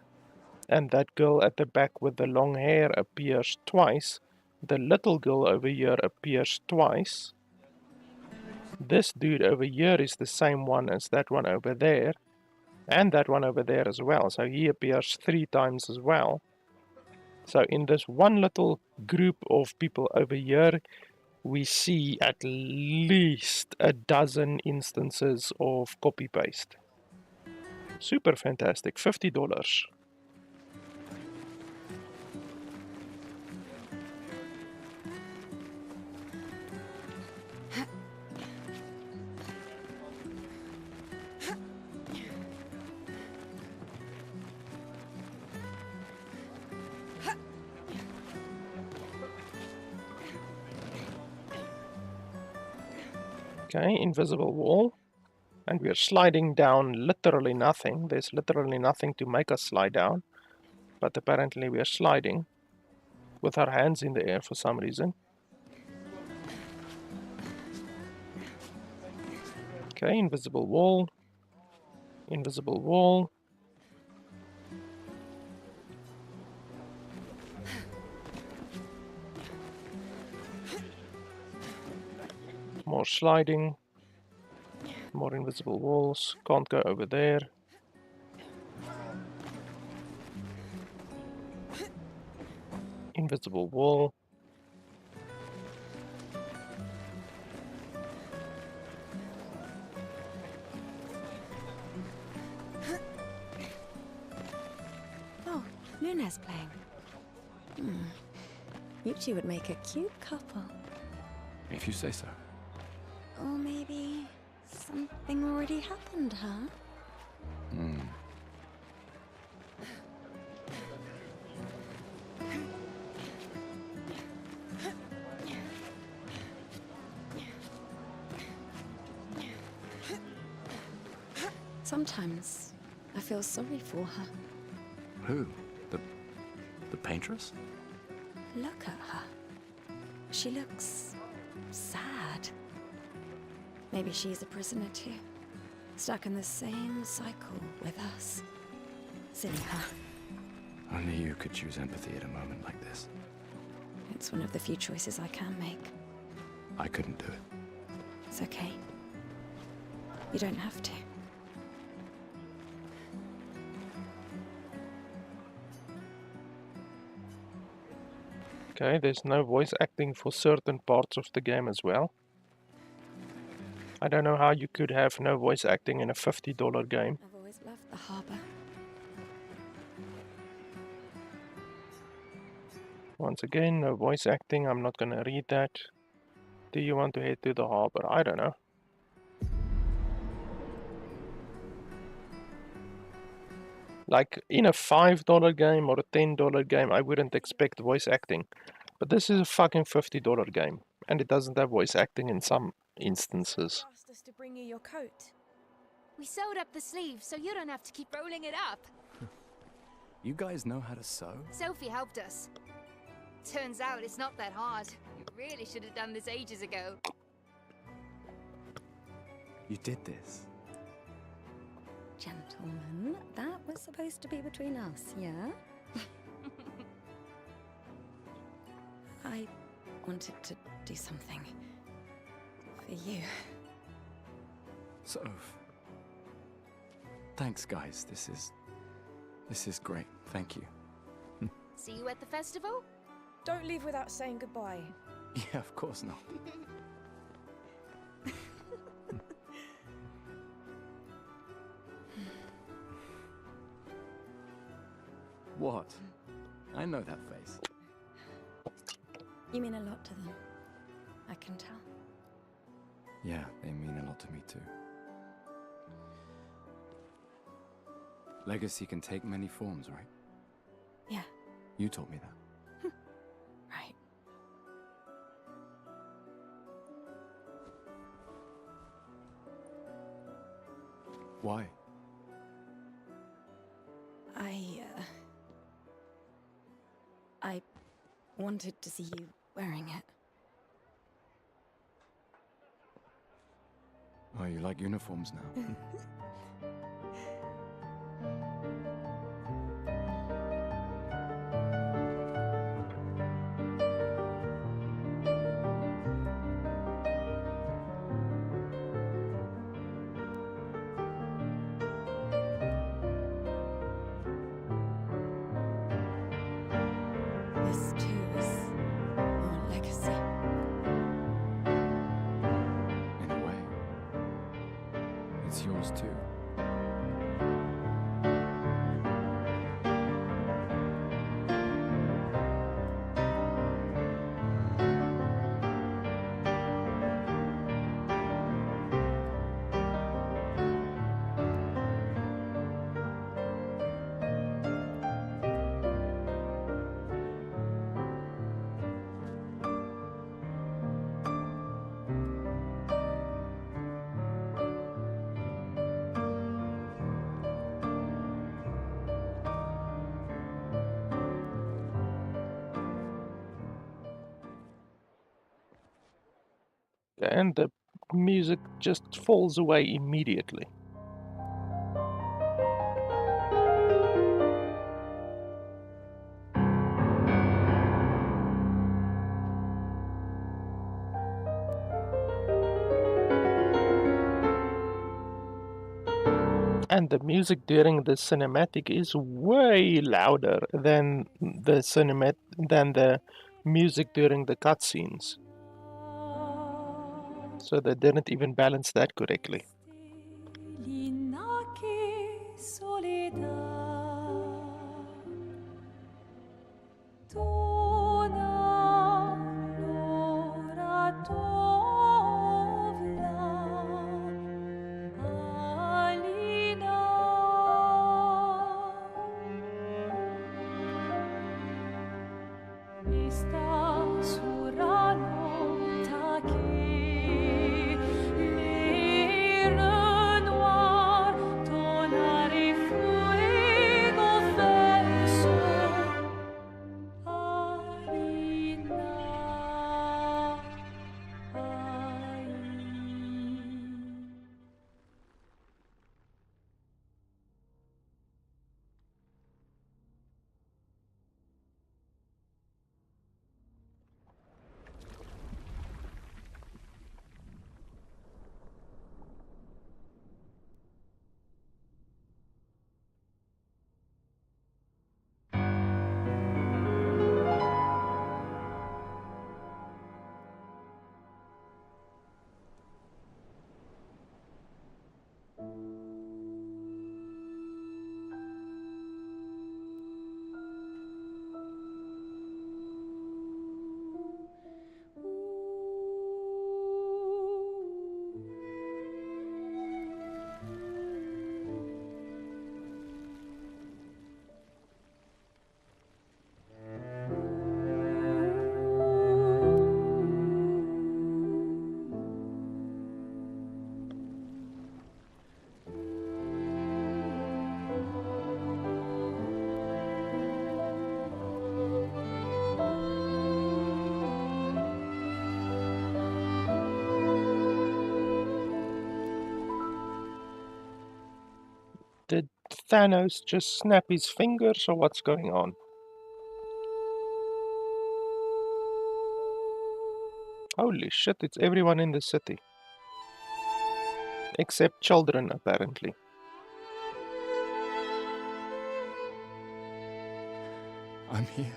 and that girl at the back with the long hair appears twice. The little girl over here appears twice. This dude over here is the same one as that one over there, and that one over there as well, so he appears 3 times as well. So in this one little group of people over here, we see at least a dozen instances of copy paste. Super fantastic, $50. Okay, invisible wall. And we're sliding down literally nothing. There's literally nothing to make us slide down. But apparently we are sliding with our hands in the air for some reason. Okay, invisible wall. Invisible wall. More sliding. More invisible walls. Can't go over there. Invisible wall. Oh, Luna's playing. You two would make a cute couple. If you say so. Or maybe something already happened, huh? Sometimes I feel sorry for her. Who? The Paintress? Look at her. She looks sad. Maybe she's a prisoner too, stuck in the same cycle with us. Silly her. Only you could choose empathy at a moment like this. It's one of the few choices I can make. I couldn't do it. It's okay. You don't have to. Okay, there's no voice acting for certain parts of the game as well. I don't know how you could have no voice acting in a $50 game. I've always loved the harbor. Once again, no voice acting. I'm not gonna read that. Do you want to head to the harbor? I don't know. Like, in a $5 game or a $10 game, I wouldn't expect voice acting. But this is a fucking $50 game, and it doesn't have voice acting in some instances. Asked us to bring you your coat. We sewed up the sleeve so you don't have to keep rolling it up. You guys know how to sew? Sophie helped us. Turns out it's not that hard. You really should have done this ages ago. You did this? Gentlemen, that was supposed to be between us, yeah? I wanted to do something for you. Soph. Thanks, guys. This is great. Thank you. See you at the festival? Don't leave without saying goodbye. Yeah, of course not. What? I know that face. You mean a lot to them. I can tell. Yeah, they mean a lot to me too. Legacy can take many forms, right? Yeah, You told me that. right. Why? I wanted to see you wearing it. Oh, you like uniforms now? This too is your legacy. In a way. It's yours too. And the music just falls away immediately. And the music during the cinematic is way louder than the music during the cutscenes. So they didn't even balance that correctly. Did Thanos just snap his fingers, or what's going on? Holy shit, it's everyone in the city. Except children, apparently. I'm here.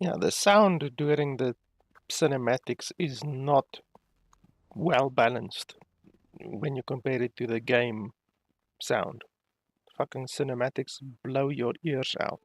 Yeah, the sound during the cinematics is not well balanced when you compare it to the game sound. Fucking cinematics blow your ears out.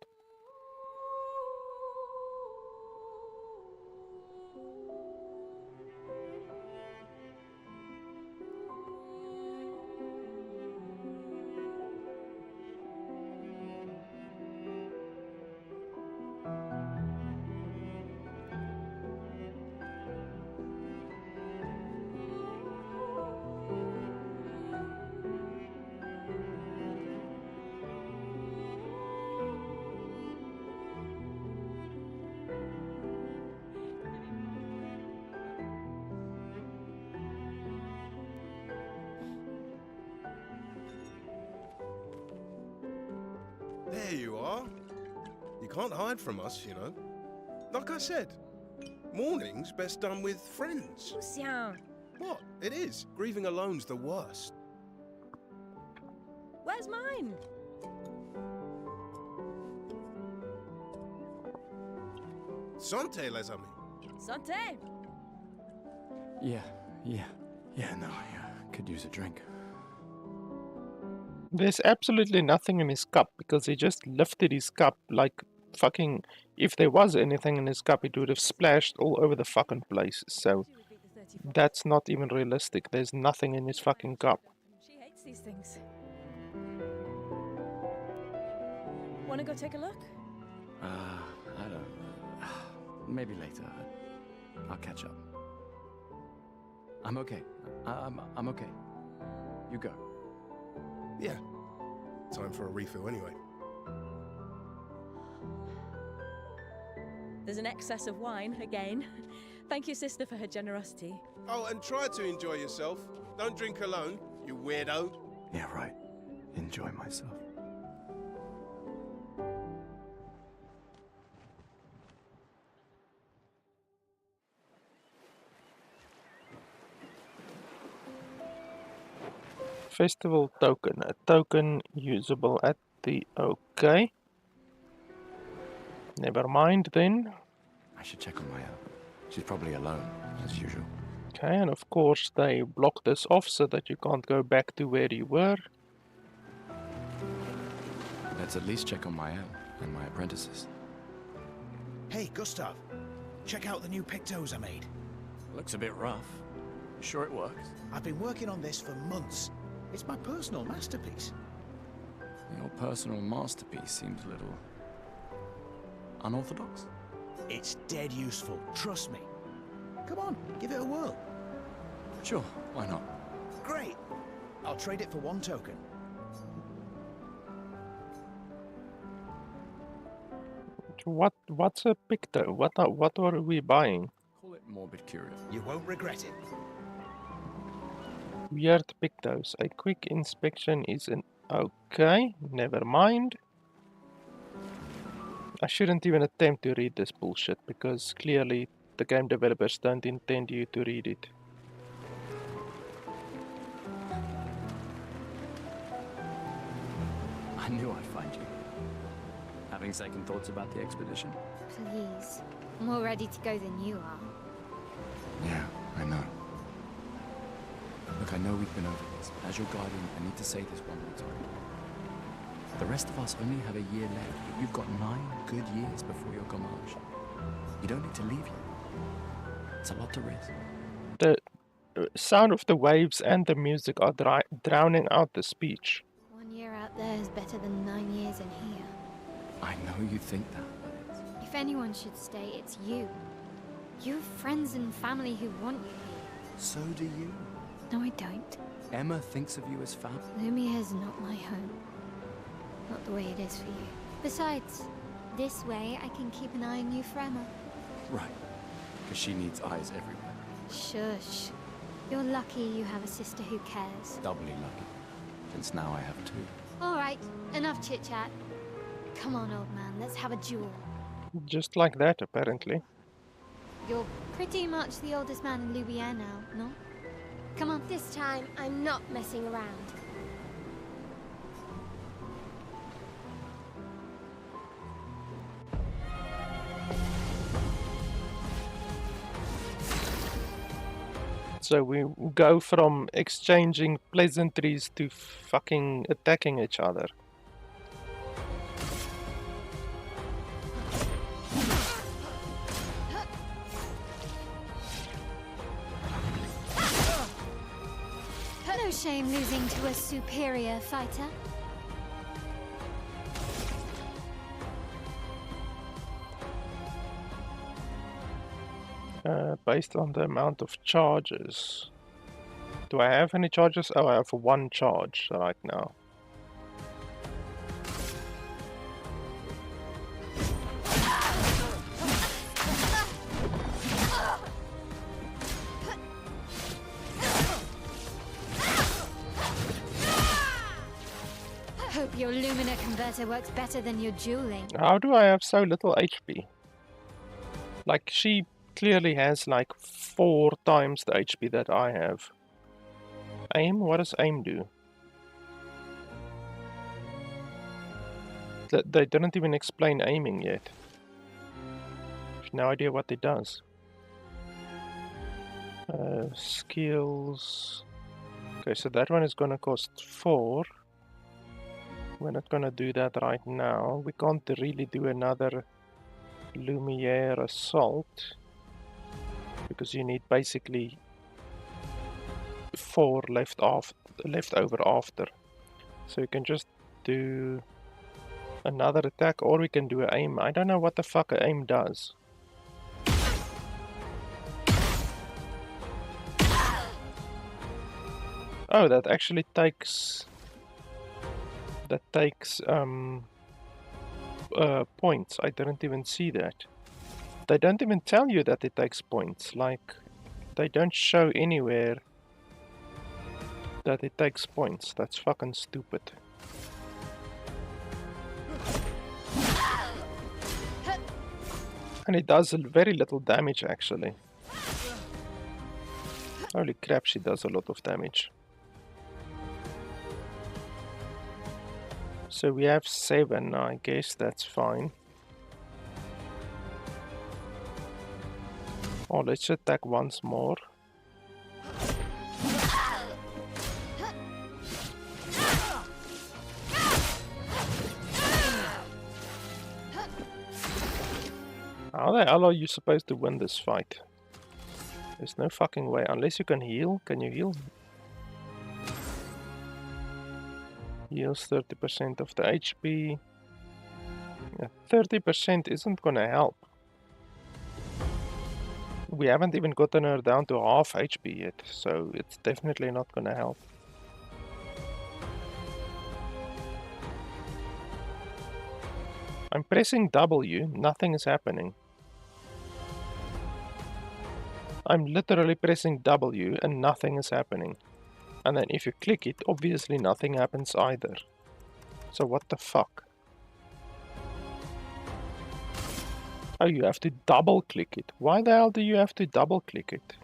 There you are. You can't hide from us, you know. Like I said, mourning's best done with friends. Lucien, What? It is. Grieving alone's the worst. where's mine? Santé, les amis. Santé! Yeah, no, I could use a drink. There's absolutely nothing in his cup because he just lifted his cup like fucking. If there was anything in his cup, it would have splashed all over the fucking place. So She would beat the 34. that's not even realistic. There's nothing in his fucking cup. She hates these things. Wanna go take a look? I don't... Maybe later. I'll catch up. I'm okay. I'm okay. You go. Yeah. Time for a refill anyway. There's an excess of wine, again. Thank you, sister, for her generosity. Oh, and try to enjoy yourself. Don't drink alone, you weirdo. Yeah, right. Enjoy myself. Festival token. A token usable at the... Okay. Never mind then. I should check on Maya. She's probably alone, as usual. Okay, and of course they block this off so that you can't go back to where you were. Let's at least check on Maya and my apprentices. Hey, Gustav. Check out the new pictos I made. Looks a bit rough. You sure it works? I've been working on this for months. It's my personal masterpiece. Your personal masterpiece seems a little... unorthodox? It's dead useful, trust me. Come on, give it a whirl. Sure, why not? Great. I'll trade it for one token. What's a picto? What are we buying? Call it morbid curiosity. You won't regret it. Weird pictos. A quick inspection is an... Okay, never mind. I shouldn't even attempt to read this bullshit because clearly the game developers don't intend you to read it. I knew I'd find you. Having second thoughts about the expedition? Please. I'm more ready to go than you are. Yeah, I know. Look, I know we've been over this. As your guardian, I need to say this one more time. The rest of us only have a year left, but you've got 9 good years before your Gommage. You don't need to leave yet. It's a lot to risk. The sound of the waves and the music are drowning out the speech. 1 year out there is better than 9 years in here. I know you think that, but it's... If anyone should stay, it's you. You have friends and family who want you here. So do you. No, I don't. Emma thinks of you as family. Lumia's not my home. Not the way it is for you. Besides, this way I can keep an eye on you for Emma. Right. Because she needs eyes everywhere. Shush. You're lucky you have a sister who cares. Doubly lucky. Since now I have 2. Alright, enough chit-chat. Come on, old man, let's have a duel. Just like that, apparently. You're pretty much the oldest man in Louisiana now, no? Come on, this time I'm not messing around. So we go from exchanging pleasantries to fucking attacking each other. No shame losing to a superior fighter. Based on the amount of charges. Do I have any charges? Oh, I have one charge right now. Hope your Lumina converter works better than your dueling. How do I have so little HP? Like, she clearly has like 4 times the HP that I have. Aim? What does aim do? They didn't even explain aiming yet. I have no idea what it does. Skills. Okay, so that one is gonna cost 4. We're not gonna do that right now. We can't really do another Lumiere Assault because you need basically 4 left over after. So you can just do another attack, or we can do an aim. I don't know what the fuck an aim does. Oh, that actually takes points. I didn't even see that. They don't even tell you that it takes points. Like, they don't show anywhere that it takes points. That's fucking stupid. And it does very little damage, actually. Holy crap, she does a lot of damage. So we have 7, I guess that's fine. Oh, let's attack once more. How the hell are you supposed to win this fight? There's no fucking way, unless you can heal. Can you heal? Heals 30% of the HP. Yeah, 30% isn't gonna help. We haven't even gotten her down to half HP yet, so it's definitely not gonna help. I'm pressing W, nothing is happening. I'm literally pressing W and nothing is happening. And then if you click it, obviously nothing happens either. So what the fuck? Oh, you have to double click it. Why the hell do you have to double click it?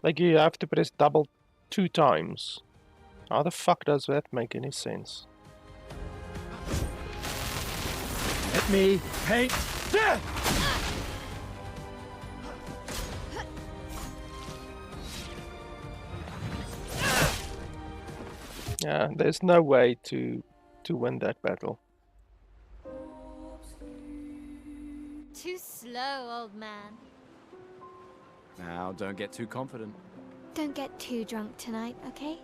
Like, you have to press double 2 times. How the fuck does that make any sense? Let me paint death! Yeah, there's no way to win that battle. Too slow, old man. Now, don't get too confident. Don't get too drunk tonight, okay?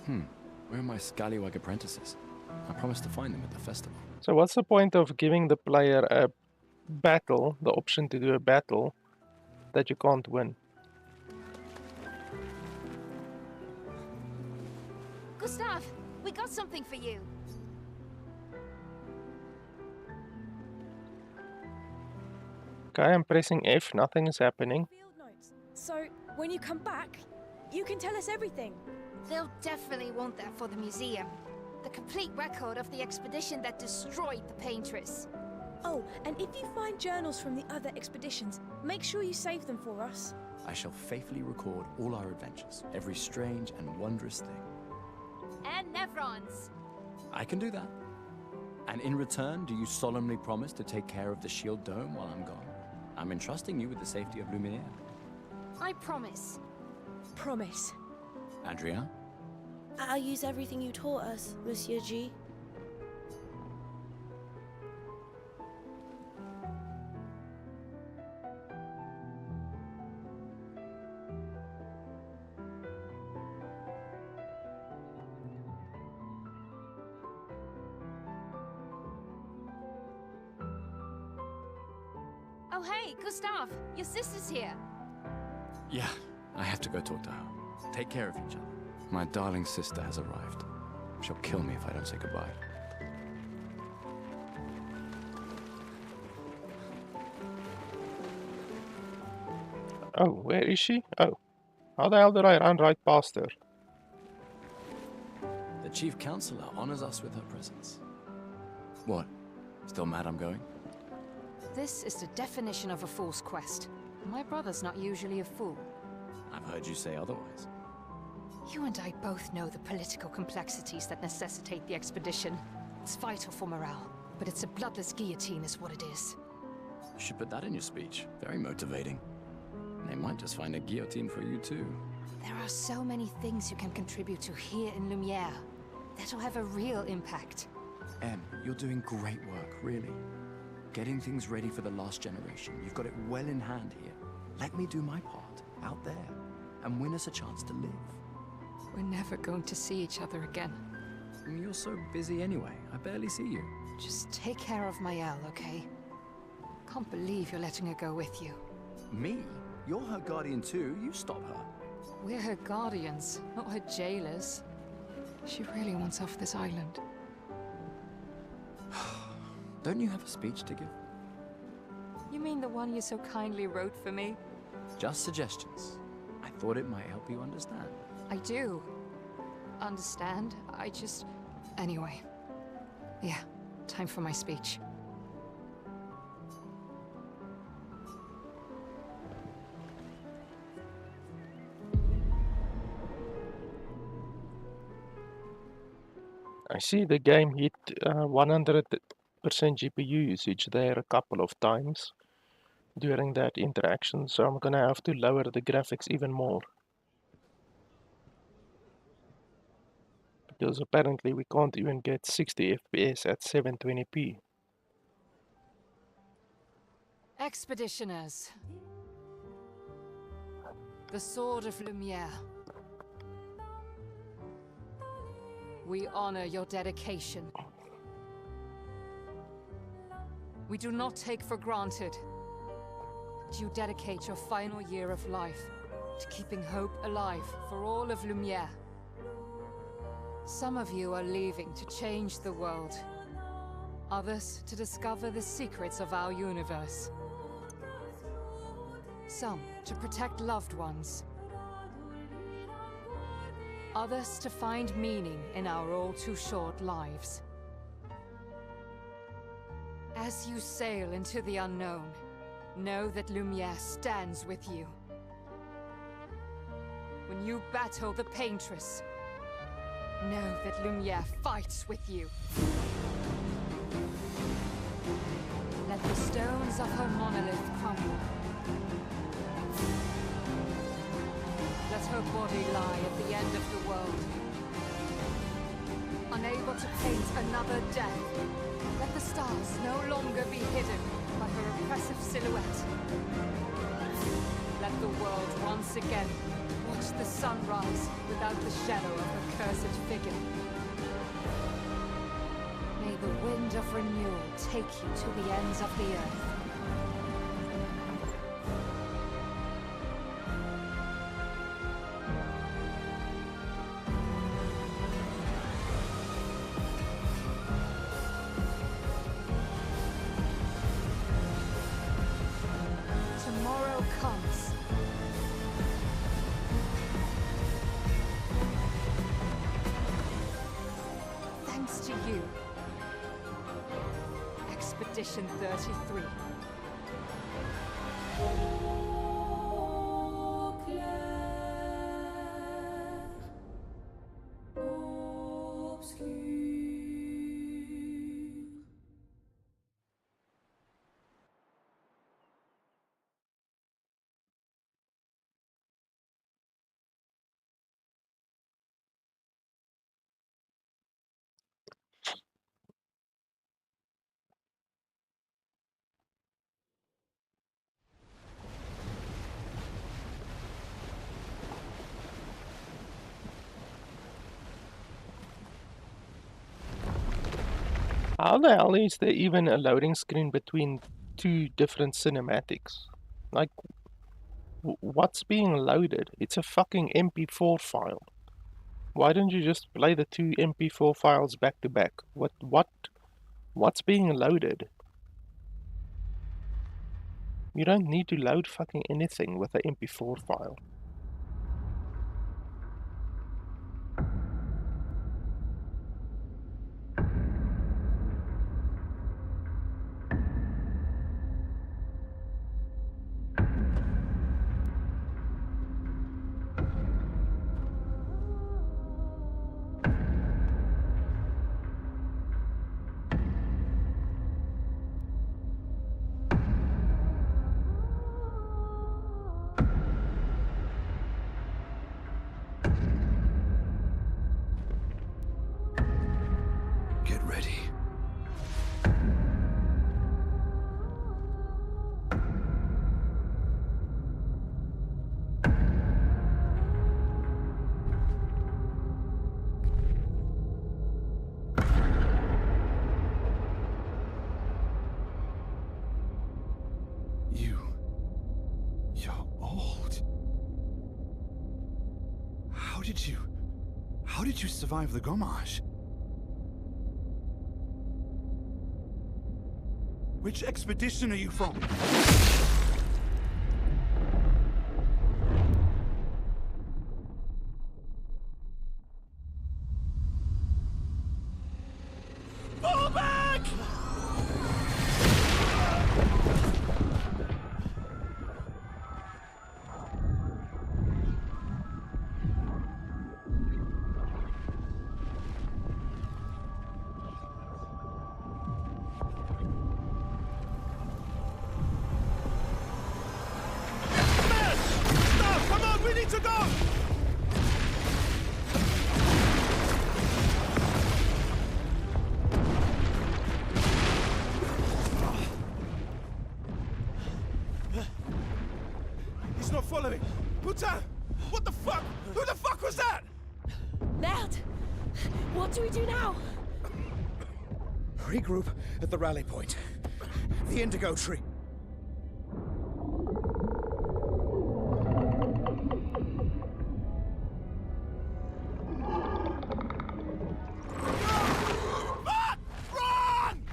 Where are my scallywag apprentices? I promised to find them at the festival. So what's the point of giving the player a battle, the option to do a battle, that you can't win? Gustav, we got something for you. Okay, I'm pressing F, nothing is happening. Field notes. So, when you come back, you can tell us everything. They'll definitely want that for the museum. The complete record of the expedition that destroyed the Paintress. Oh, and if you find journals from the other expeditions, make sure you save them for us. I shall faithfully record all our adventures, every strange and wondrous thing. And Nevrons. I can do that. And in return, do you solemnly promise to take care of the shield dome while I'm gone? I'm entrusting you with the safety of Luminaire. I promise. promise. Andrea? I'll use everything you taught us, Monsieur G. Oh, hey, Gustav, your sister's here. Yeah, I have to go talk to her. Take care of each other. My darling sister has arrived. She'll kill me if I don't say goodbye. Oh, where is she? Oh, how the hell did I run right past her? The chief counselor honors us with her presence. What? Still mad I'm going? This is the definition of a fool's quest. My brother's not usually a fool. I've heard you say otherwise. You and I both know the political complexities that necessitate the expedition. It's vital for morale, but it's a bloodless guillotine is what it is. You should put that in your speech. Very motivating. They might just find a guillotine for you too. There are so many things you can contribute to here in Lumiere. That'll have a real impact. Em, you're doing great work, really. Getting things ready for the last generation. You've got it well in hand here. Let me do my part, out there, and win us a chance to live. We're never going to see each other again. You're so busy anyway. I barely see you. Just take care of Maëlle, okay? Can't believe you're letting her go with you. Me? You're her guardian too. You stop her. We're her guardians, not her jailers. She really wants off this island. Don't you have a speech to give? You mean the one you so kindly wrote for me? Just suggestions. I thought it might help you understand. I do. Understand? I just... Anyway. Yeah, time for my speech. I see the game hit 100% GPU usage there a couple of times during that interaction, so I'm gonna have to lower the graphics even more. Because apparently we can't even get 60 FPS at 720p. Expeditioners. The Sword of Lumiere. We honor your dedication. We do not take for granted that you dedicate your final year of life to keeping hope alive for all of Lumiere. Some of you are leaving to change the world. Others to discover the secrets of our universe. Some to protect loved ones. Others to find meaning in our all-too-short lives. As you sail into the unknown, know that Lumiere stands with you. When you battle the Paintress, know that Lumiere fights with you. Let the stones of her monolith crumble. Let her body lie at the end of the world. Unable to paint another death, let the stars no longer be hidden by her oppressive silhouette. Let the world once again watch the sun rise without the shadow of her cursed figure. May the wind of renewal take you to the ends of the earth. Tomorrow comes. Thanks to you. Expedition 33. How the hell is there even a loading screen between two different cinematics? Like, what's being loaded? It's a fucking MP4 file. Why don't you just play the two MP4 files back to back? What's being loaded? You don't need to load fucking anything with an MP4 file. Get ready. You're old. How did you survive the Gommage? Which expedition are you from? Fall back! Stop! Come on, we need to go! He's not following. Putain! What the fuck? Who the fuck was that? Merde! What do we do now? Regroup at the rally point. The Indigo Tree. Fuck! Run!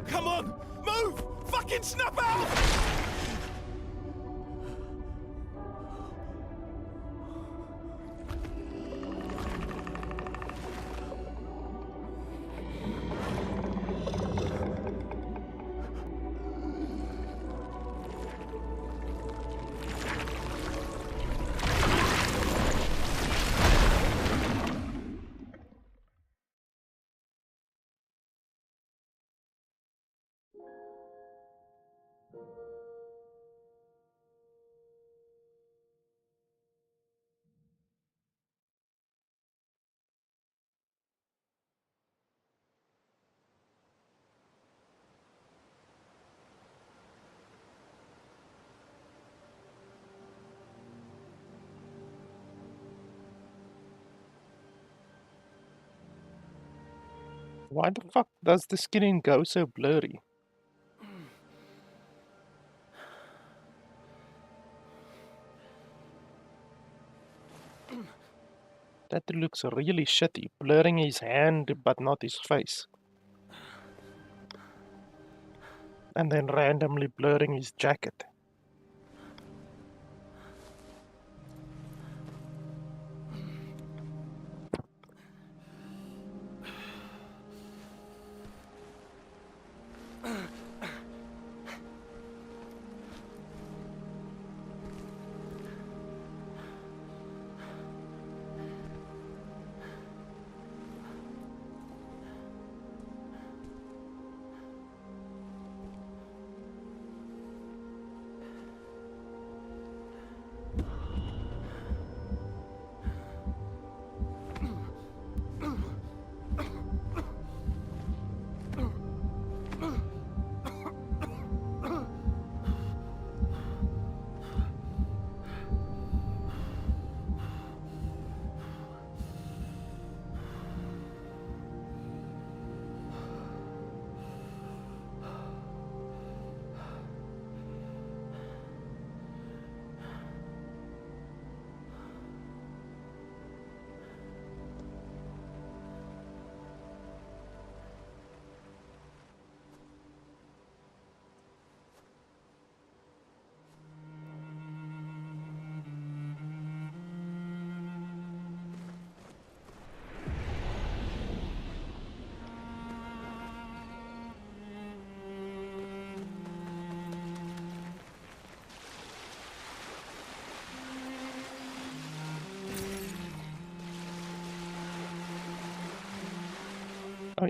Come on! Move! Fucking snap out! Why the fuck does the screen go so blurry? That looks really shitty, blurring his hand but not his face. And then randomly blurring his jacket.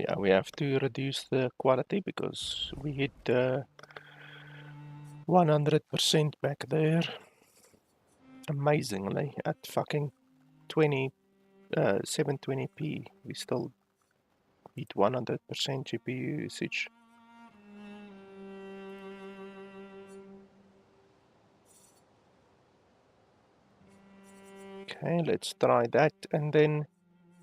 yeah, we have to reduce the quality because we hit 100% back there. Amazingly, at fucking 720p, we still hit 100% GPU usage. Okay, let's try that. And then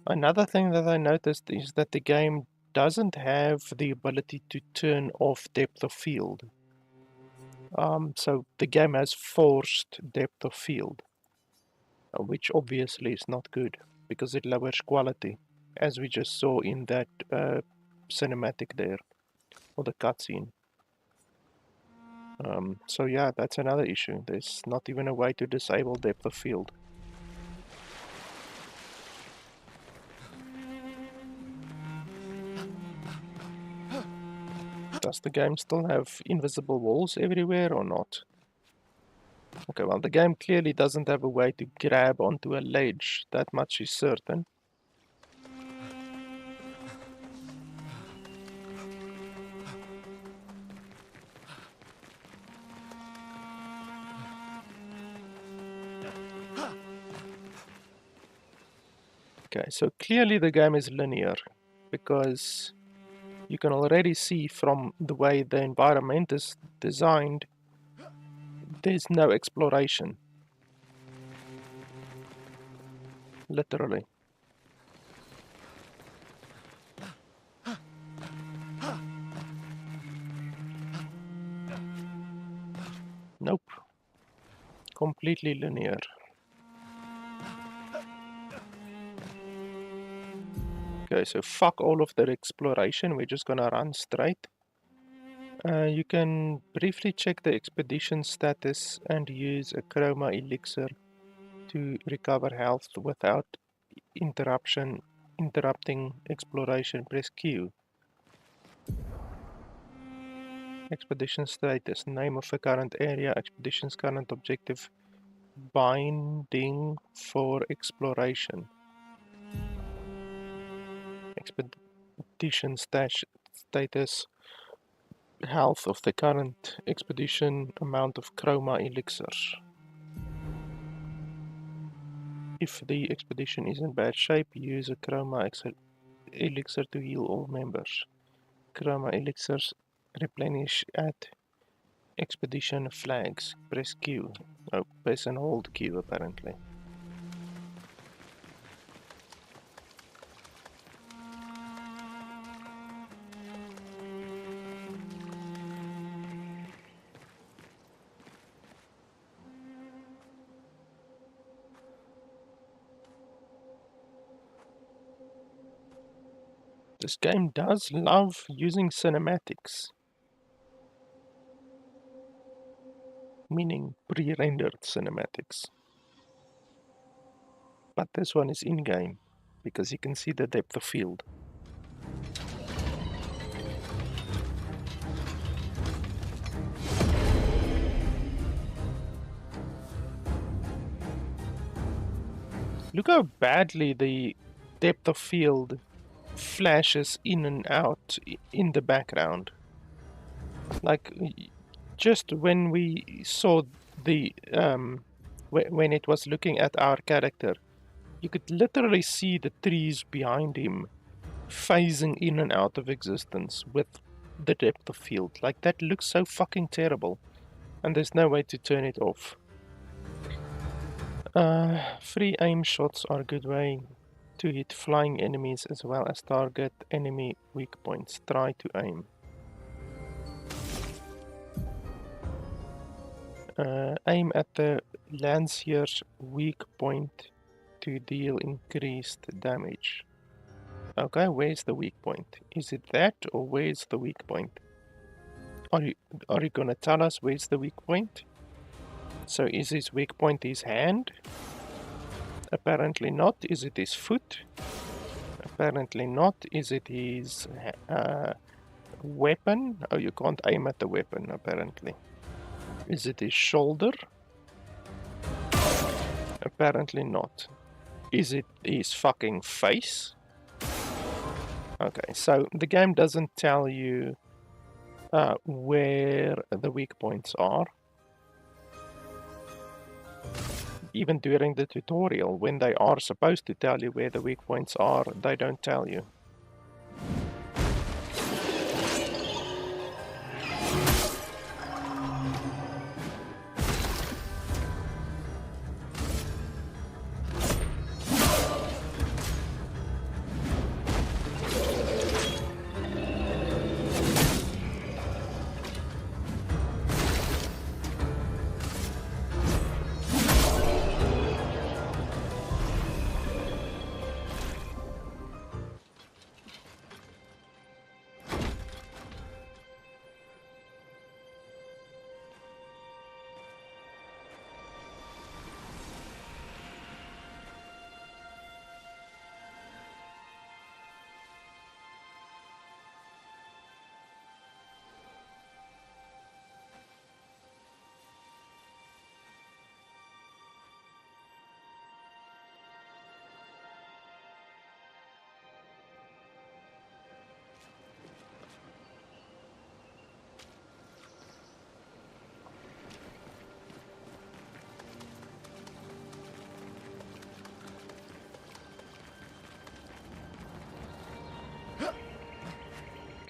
another thing that I noticed is that the game doesn't have the ability to turn off depth of field. So the game has forced depth of field, which obviously is not good because it lowers quality, as we just saw in that cinematic there, or the cutscene. So yeah, that's another issue. There's not even a way to disable depth of field. Does the game still have invisible walls everywhere or not? Okay, well, the game clearly doesn't have a way to grab onto a ledge, that much is certain. Okay, so clearly the game is linear, because you can already see from the way the environment is designed, there's no exploration. Literally. Nope. Completely linear. Okay, so fuck all of that exploration, we're just gonna run straight. You can briefly check the expedition status and use a chroma elixir to recover health without interrupting exploration. Press Q. Expedition status, name of the current area, expedition's current objective, binding for exploration. Expedition status, health of the current expedition, amount of chroma elixir. If the expedition is in bad shape, use a chroma elixir to heal all members. Chroma elixirs replenish at expedition flags. Press Q. Oh, press and hold Q apparently. This game does love using cinematics, meaning pre-rendered cinematics. But this one is in-game, because you can see the depth of field. Look how badly the depth of field flashes in and out in the background. Like, just when we saw the when it was looking at our character, you could literally see the trees behind him phasing in and out of existence with the depth of field. Like, that looks so fucking terrible, and there's no way to turn it off. Free aim shots are a good way to hit flying enemies as well as target enemy weak points. Try to aim. Aim at the Lancier's weak point to deal increased damage. Okay, where's the weak point? Is it that, or where's the weak point? Are you gonna tell us where's the weak point? So is his weak point his hand? Apparently not. Is it his foot? Apparently not. Is it his weapon? Oh, you can't aim at the weapon, apparently. Is it his shoulder? Apparently not. Is it his fucking face? Okay, so the game doesn't tell you where the weak points are. Even during the tutorial, when they are supposed to tell you where the weak points are, they don't tell you.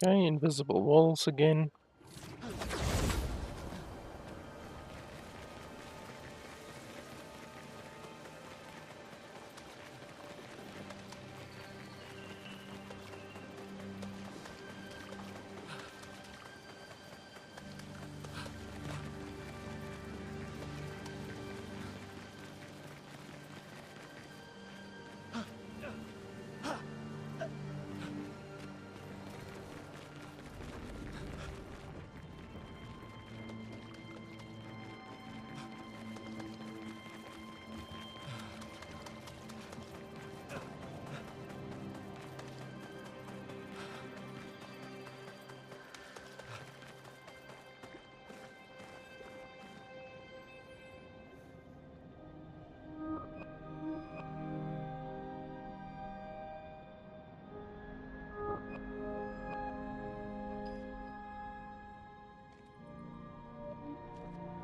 Okay, invisible walls again.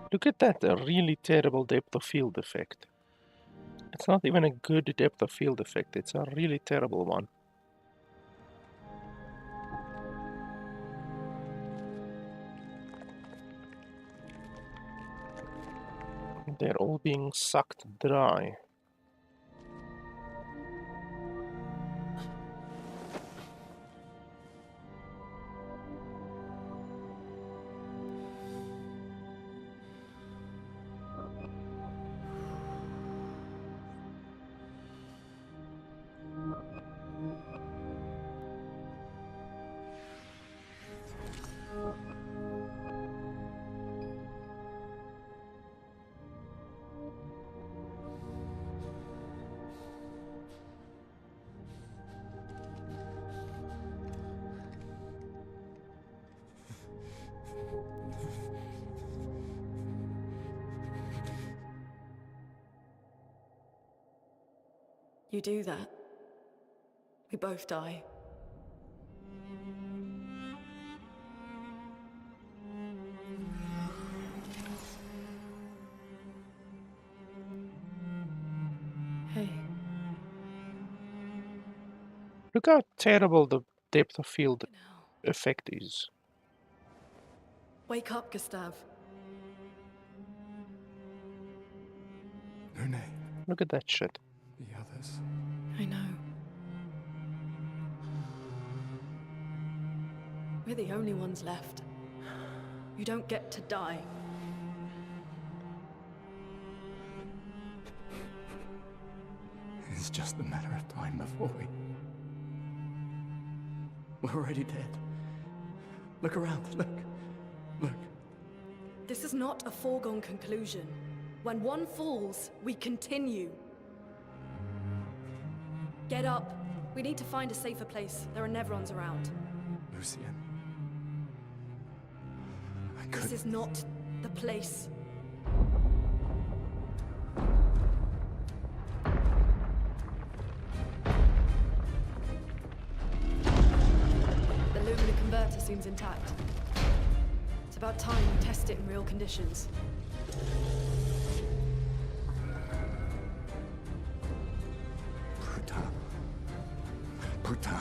Look at that really terrible depth of field effect. It's not even a good depth of field effect, it's a really terrible one. They're all being sucked dry. You do that, we both die. Hey. Look how terrible the depth of field effect is. Wake up, Gustave. Nune, Look at that shit. the others. I know. We're the only ones left. You don't get to die. It's just a matter of time before we're already dead. Look around, look. This is not a foregone conclusion. When one falls, we continue. Get up. We need to find a safer place. There are Nevrons around. Lucien. This is not the place. converter seems intact. It's about time we test it in real conditions. Putain. Putain.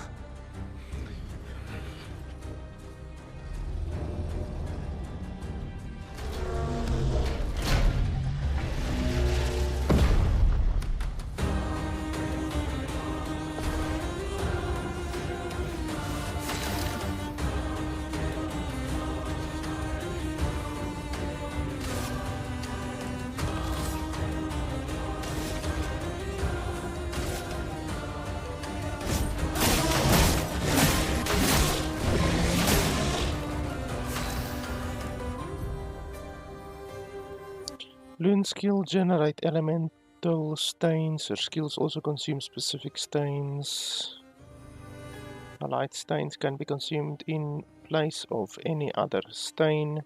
Loon skill generate elemental stains. Her skills also consume specific stains. Allied stains can be consumed in place of any other stain.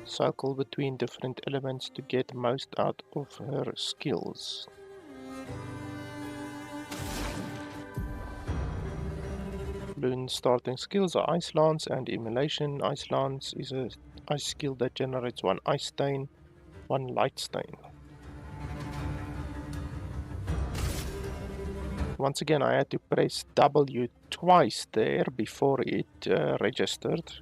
Cycle between different elements to get most out of her skills. Loon's starting skills are Ice Lance and Immolation. Ice Lance is a ice skill that generates one ice stain, one light stain. Once again, I had to press W twice there before it registered.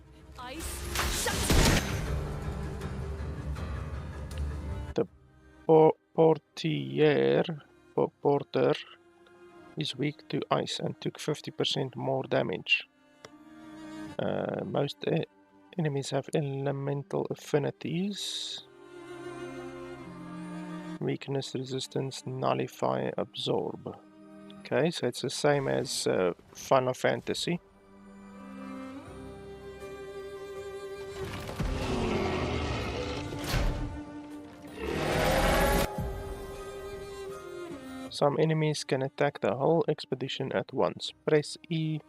The porter is weak to ice and took 50% more damage. Most enemies have elemental affinities. Weakness, resistance, nullify, absorb. Okay, so it's the same as Final Fantasy. Some enemies can attack the whole expedition at once. Press E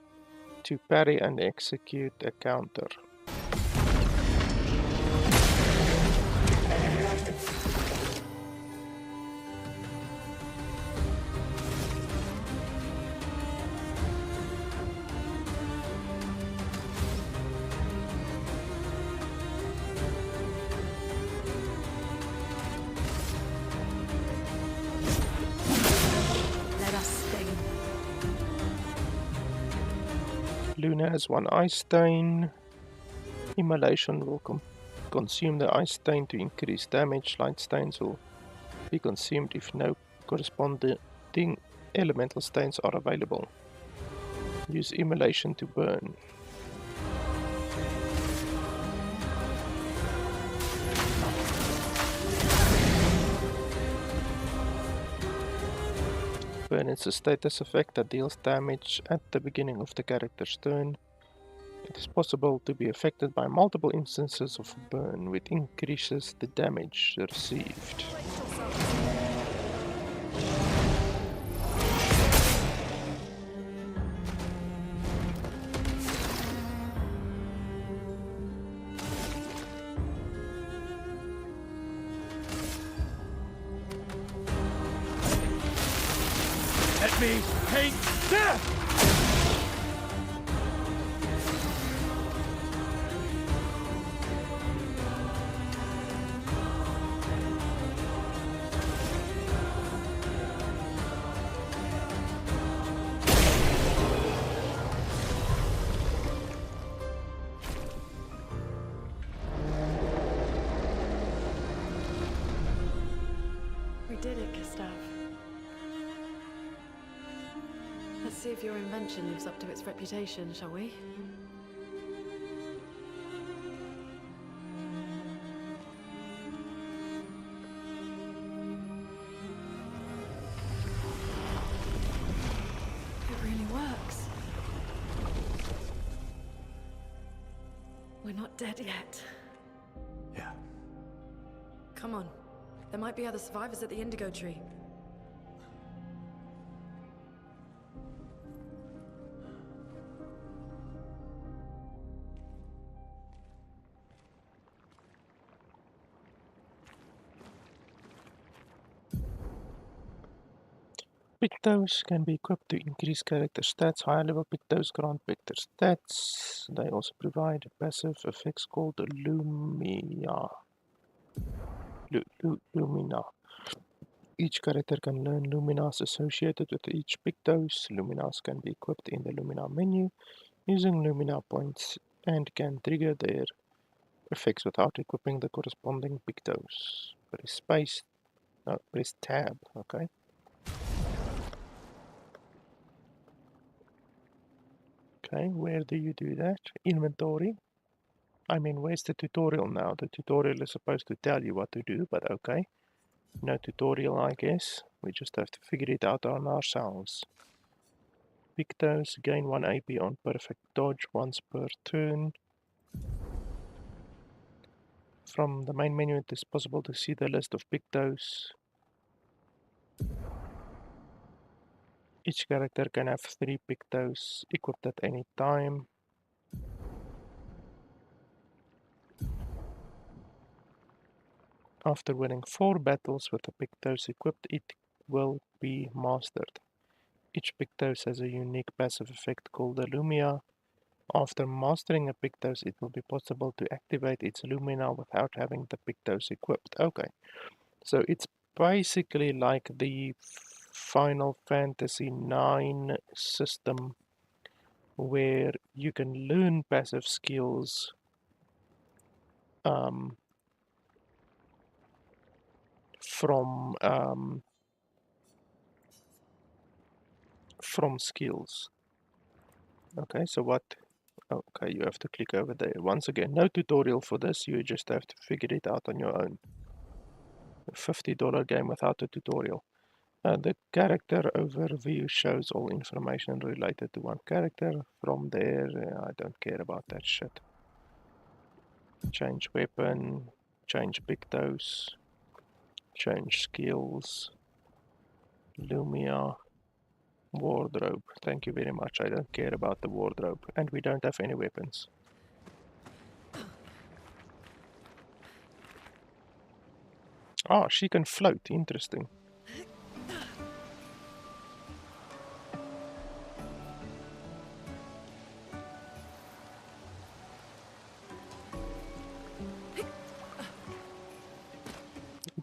to parry and execute a counter. Luna has one ice stain. Immolation will consume the ice stain to increase damage. Light stains will be consumed if no corresponding elemental stains are available. Use Immolation to burn. Burn is a status effect that deals damage at the beginning of the character's turn. It is possible to be affected by multiple instances of burn, which increases the damage received. Let me paint death! We did it, Gustav. Let's see if your invention lives up to its reputation, shall we? It really works. We're not dead yet. Yeah. Come on. There might be other survivors at the Indigo Tree. Pictos can be equipped to increase character stats. Higher level Pictos grant better stats. They also provide passive effects called Lumia. Lumina. Each character can learn Luminas associated with each Pictos. Luminas can be equipped in the Lumina menu using Lumina points and can trigger their effects without equipping the corresponding Pictos. Press space. No, press tab. Okay. Okay, where do you do that? Inventory. I mean, where's the tutorial now? The tutorial is supposed to tell you what to do, but okay. No tutorial, I guess. We just have to figure it out on ourselves. Pictos, gain 1 AP on perfect dodge once per turn. From the main menu, it is possible to see the list of Pictos. Each character can have 3 Pictos equipped at any time. After winning 4 battles with the Pictos equipped, it will be mastered. Each Pictos has a unique passive effect called the Lumia. After mastering a Pictos, it will be possible to activate its Lumina without having the Pictos equipped. Okay, so it's basically like the Final Fantasy IX system where you can learn passive skills from skills. Okay, so what? Okay, you have to click over there. Once again, no tutorial for this. You just have to figure it out on your own. A $50 game without a tutorial. The character overview shows all information related to one character. From there, I don't care about that shit. Change weapon, change Pictos, change skills, Lumia, wardrobe. Thank you very much. I don't care about the wardrobe. And we don't have any weapons. Ah, she can float. Interesting.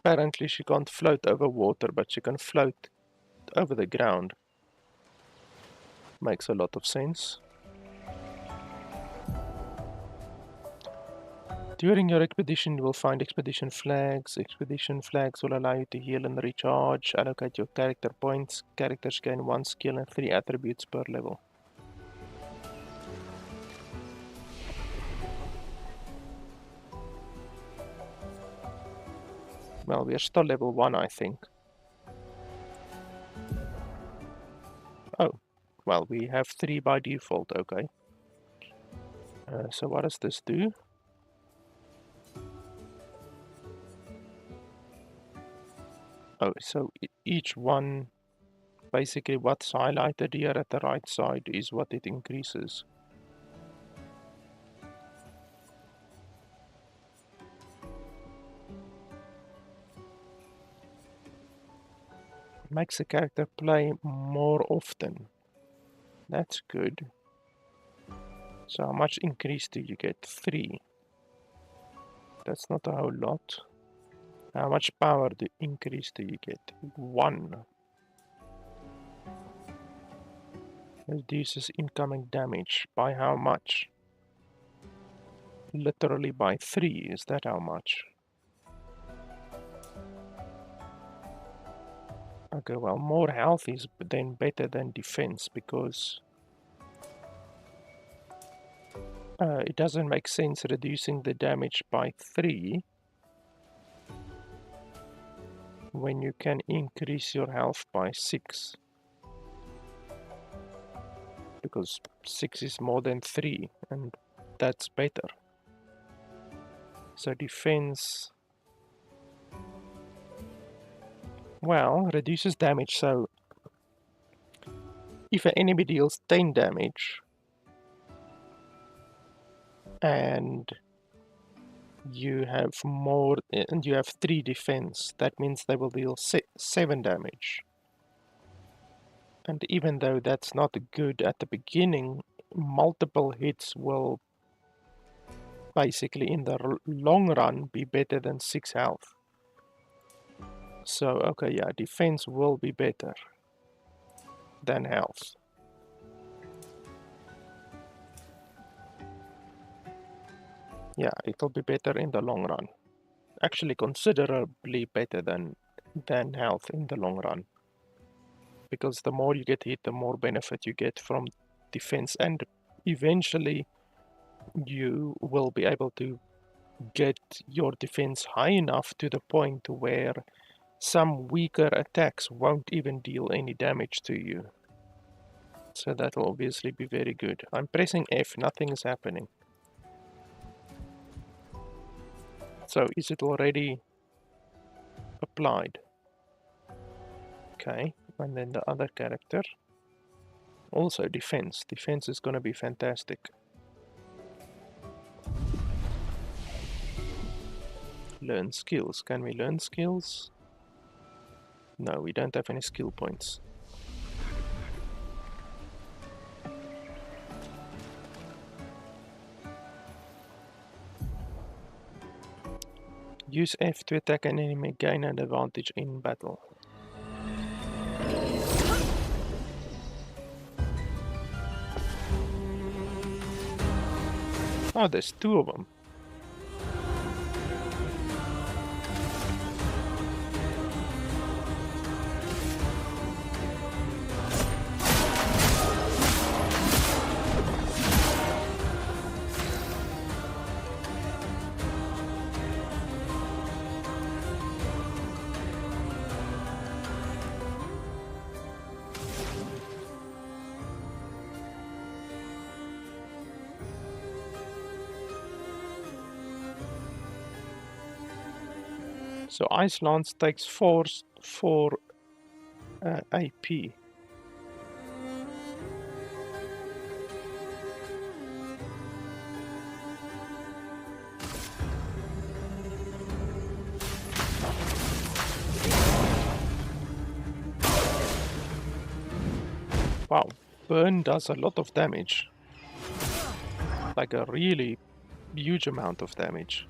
Apparently she can't float over water, but she can float over the ground. Makes a lot of sense. During your expedition, you will find expedition flags. Expedition flags will allow you to heal and recharge. Allocate your character points. Characters gain 1 skill and 3 attributes per level. Well, we are still level 1, I think. Oh, well, we have 3 by default, okay. So what does this do? Oh, so each one, basically what's highlighted here at the right side is what it increases. Makes the character play more often. That's good. So how much increase do you get? 3. That's not a whole lot. How much power increase do you get? 1. Reduces incoming damage. By how much? Literally by 3. Is that how much? Okay, well, more health is then better than defense because it doesn't make sense reducing the damage by 3 when you can increase your health by 6. Because 6 is more than 3 and that's better. So defense, well, reduces damage. So if an enemy deals 10 damage and you have 3 defense, that means they will deal 7 damage. And even though that's not good at the beginning, multiple hits will basically in the long run be better than 6 health. So, okay, yeah, defense will be better than health. Yeah, it'll be better in the long run. Actually, considerably better than health in the long run. Because the more you get hit, the more benefit you get from defense, and eventually you will be able to get your defense high enough to the point where some weaker attacks won't even deal any damage to you. So that will obviously be very good. I'm pressing F, nothing is happening. So is it already applied? Okay, and then the other character. Also defense. Defense is going to be fantastic. Learn skills. Can we learn skills? No, we don't have any skill points. Use F to attack an enemy, gain an advantage in battle. Oh, there's 2 of them. So Ice Lance takes 4 AP. Wow, burn does a lot of damage. Like a really huge amount of damage.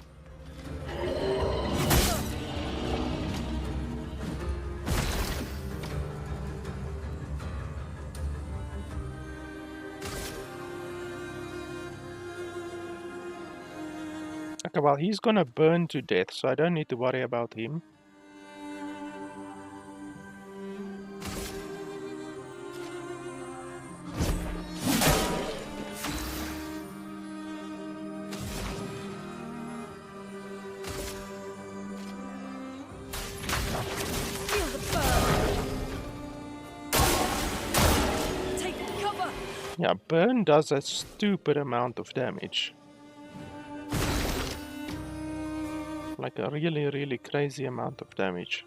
Okay, well, he's gonna burn to death, so I don't need to worry about him. Yeah, burn does a stupid amount of damage. Like a really, really crazy amount of damage.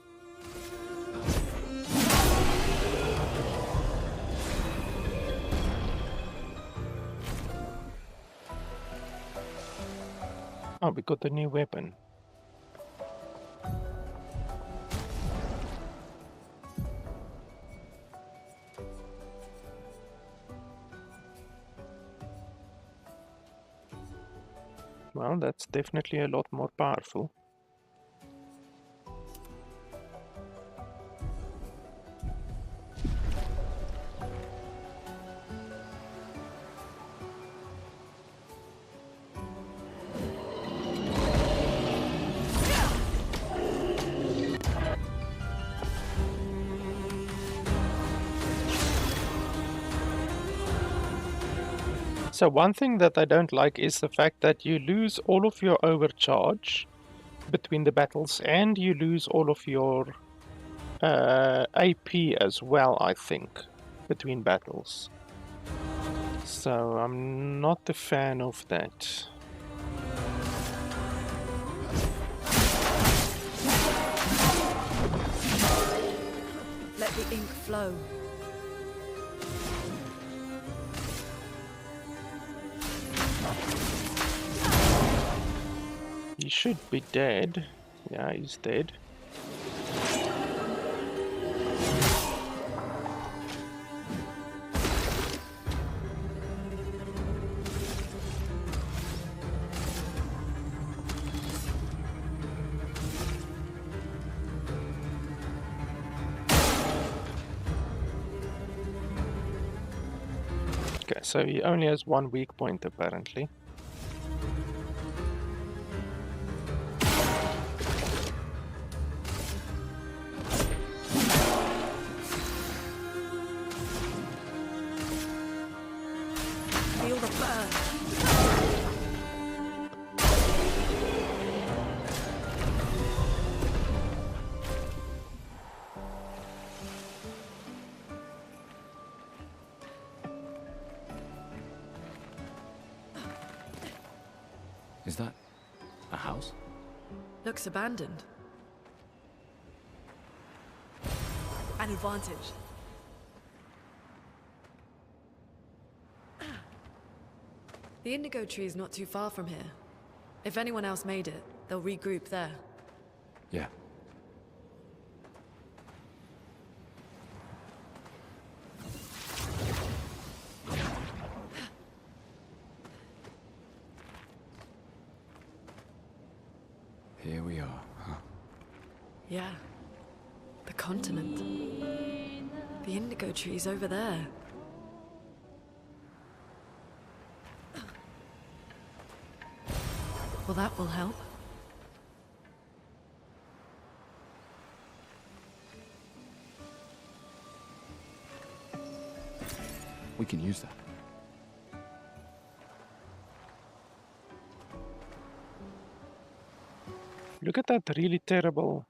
Oh, we got a new weapon. Well, that's definitely a lot more powerful. So one thing that I don't like is the fact that you lose all of your overcharge between the battles, and you lose all of your AP as well, I think, between battles. So I'm not a fan of that. Let the ink flow. He should be dead. Yeah, he's dead. So he only has one weak point apparently. Feel the burn. Is that a house? Looks abandoned. An advantage. The indigo tree is not too far from here. If anyone else made it, they'll regroup there. Yeah. Here we are, huh? Yeah. The continent. The indigo tree's over there. Well, that will help. We can use that. Look at that really terrible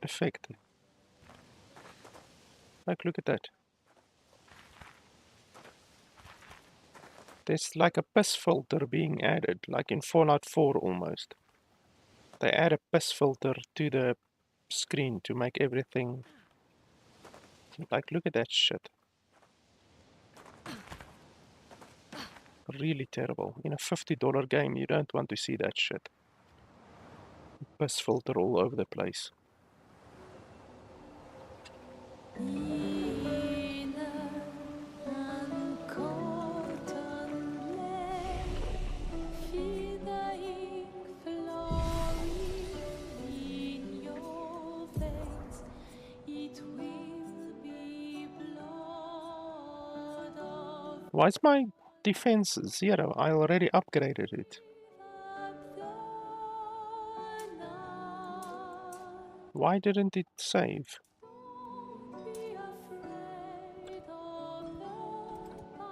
effect. Like, look at that. There's like a piss filter being added, like in Fallout 4 almost. They add a piss filter to the screen to make everything... Like, look at that shit. Really terrible. In a $50 game, you don't want to see that shit. Piss filter all over the place. Why is my defense 0? I already upgraded it. Why didn't it save?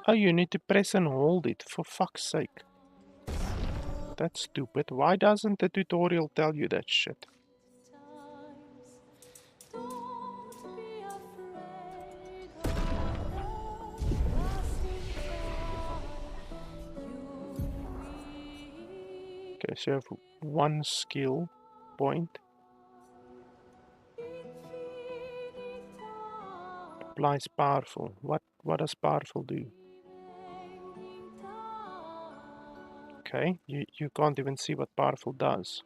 Oh, you need to press and hold it, for fuck's sake. That's stupid. Why doesn't the tutorial tell you that shit? Okay, so you have one skill point. Applies powerful. What does powerful do? Okay, you can't even see what powerful does.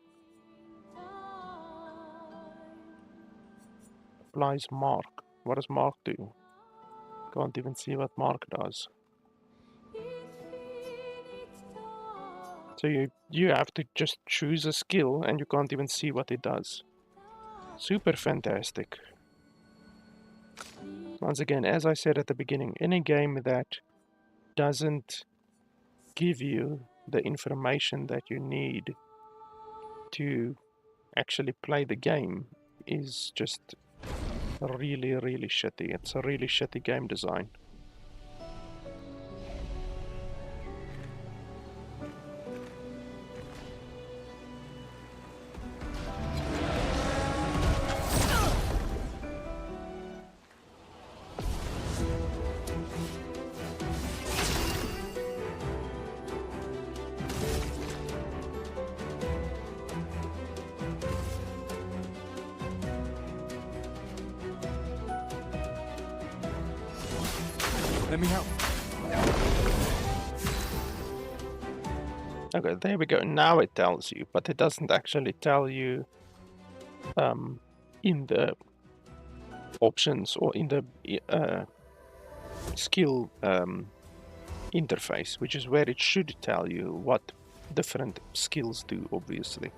Applies mark. What does mark do? Can't even see what mark does. So you have to just choose a skill and you can't even see what it does. Super fantastic. Once again, as I said at the beginning, any game that doesn't give you the information that you need to actually play the game is just really, really shitty. It's a really shitty game design. Let me help. Okay, there we go. Now it tells you, but it doesn't actually tell you in the options or in the skill interface, which is where it should tell you what different skills do, obviously.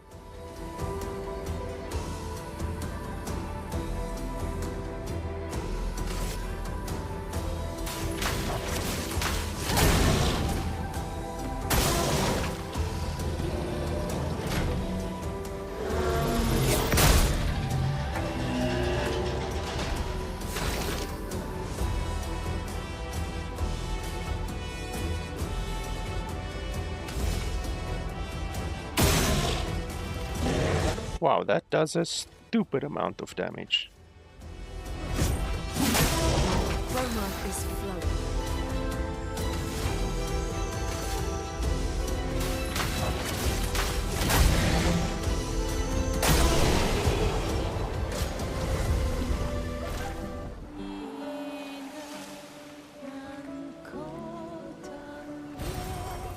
Wow, that does a stupid amount of damage. Roma is flowing.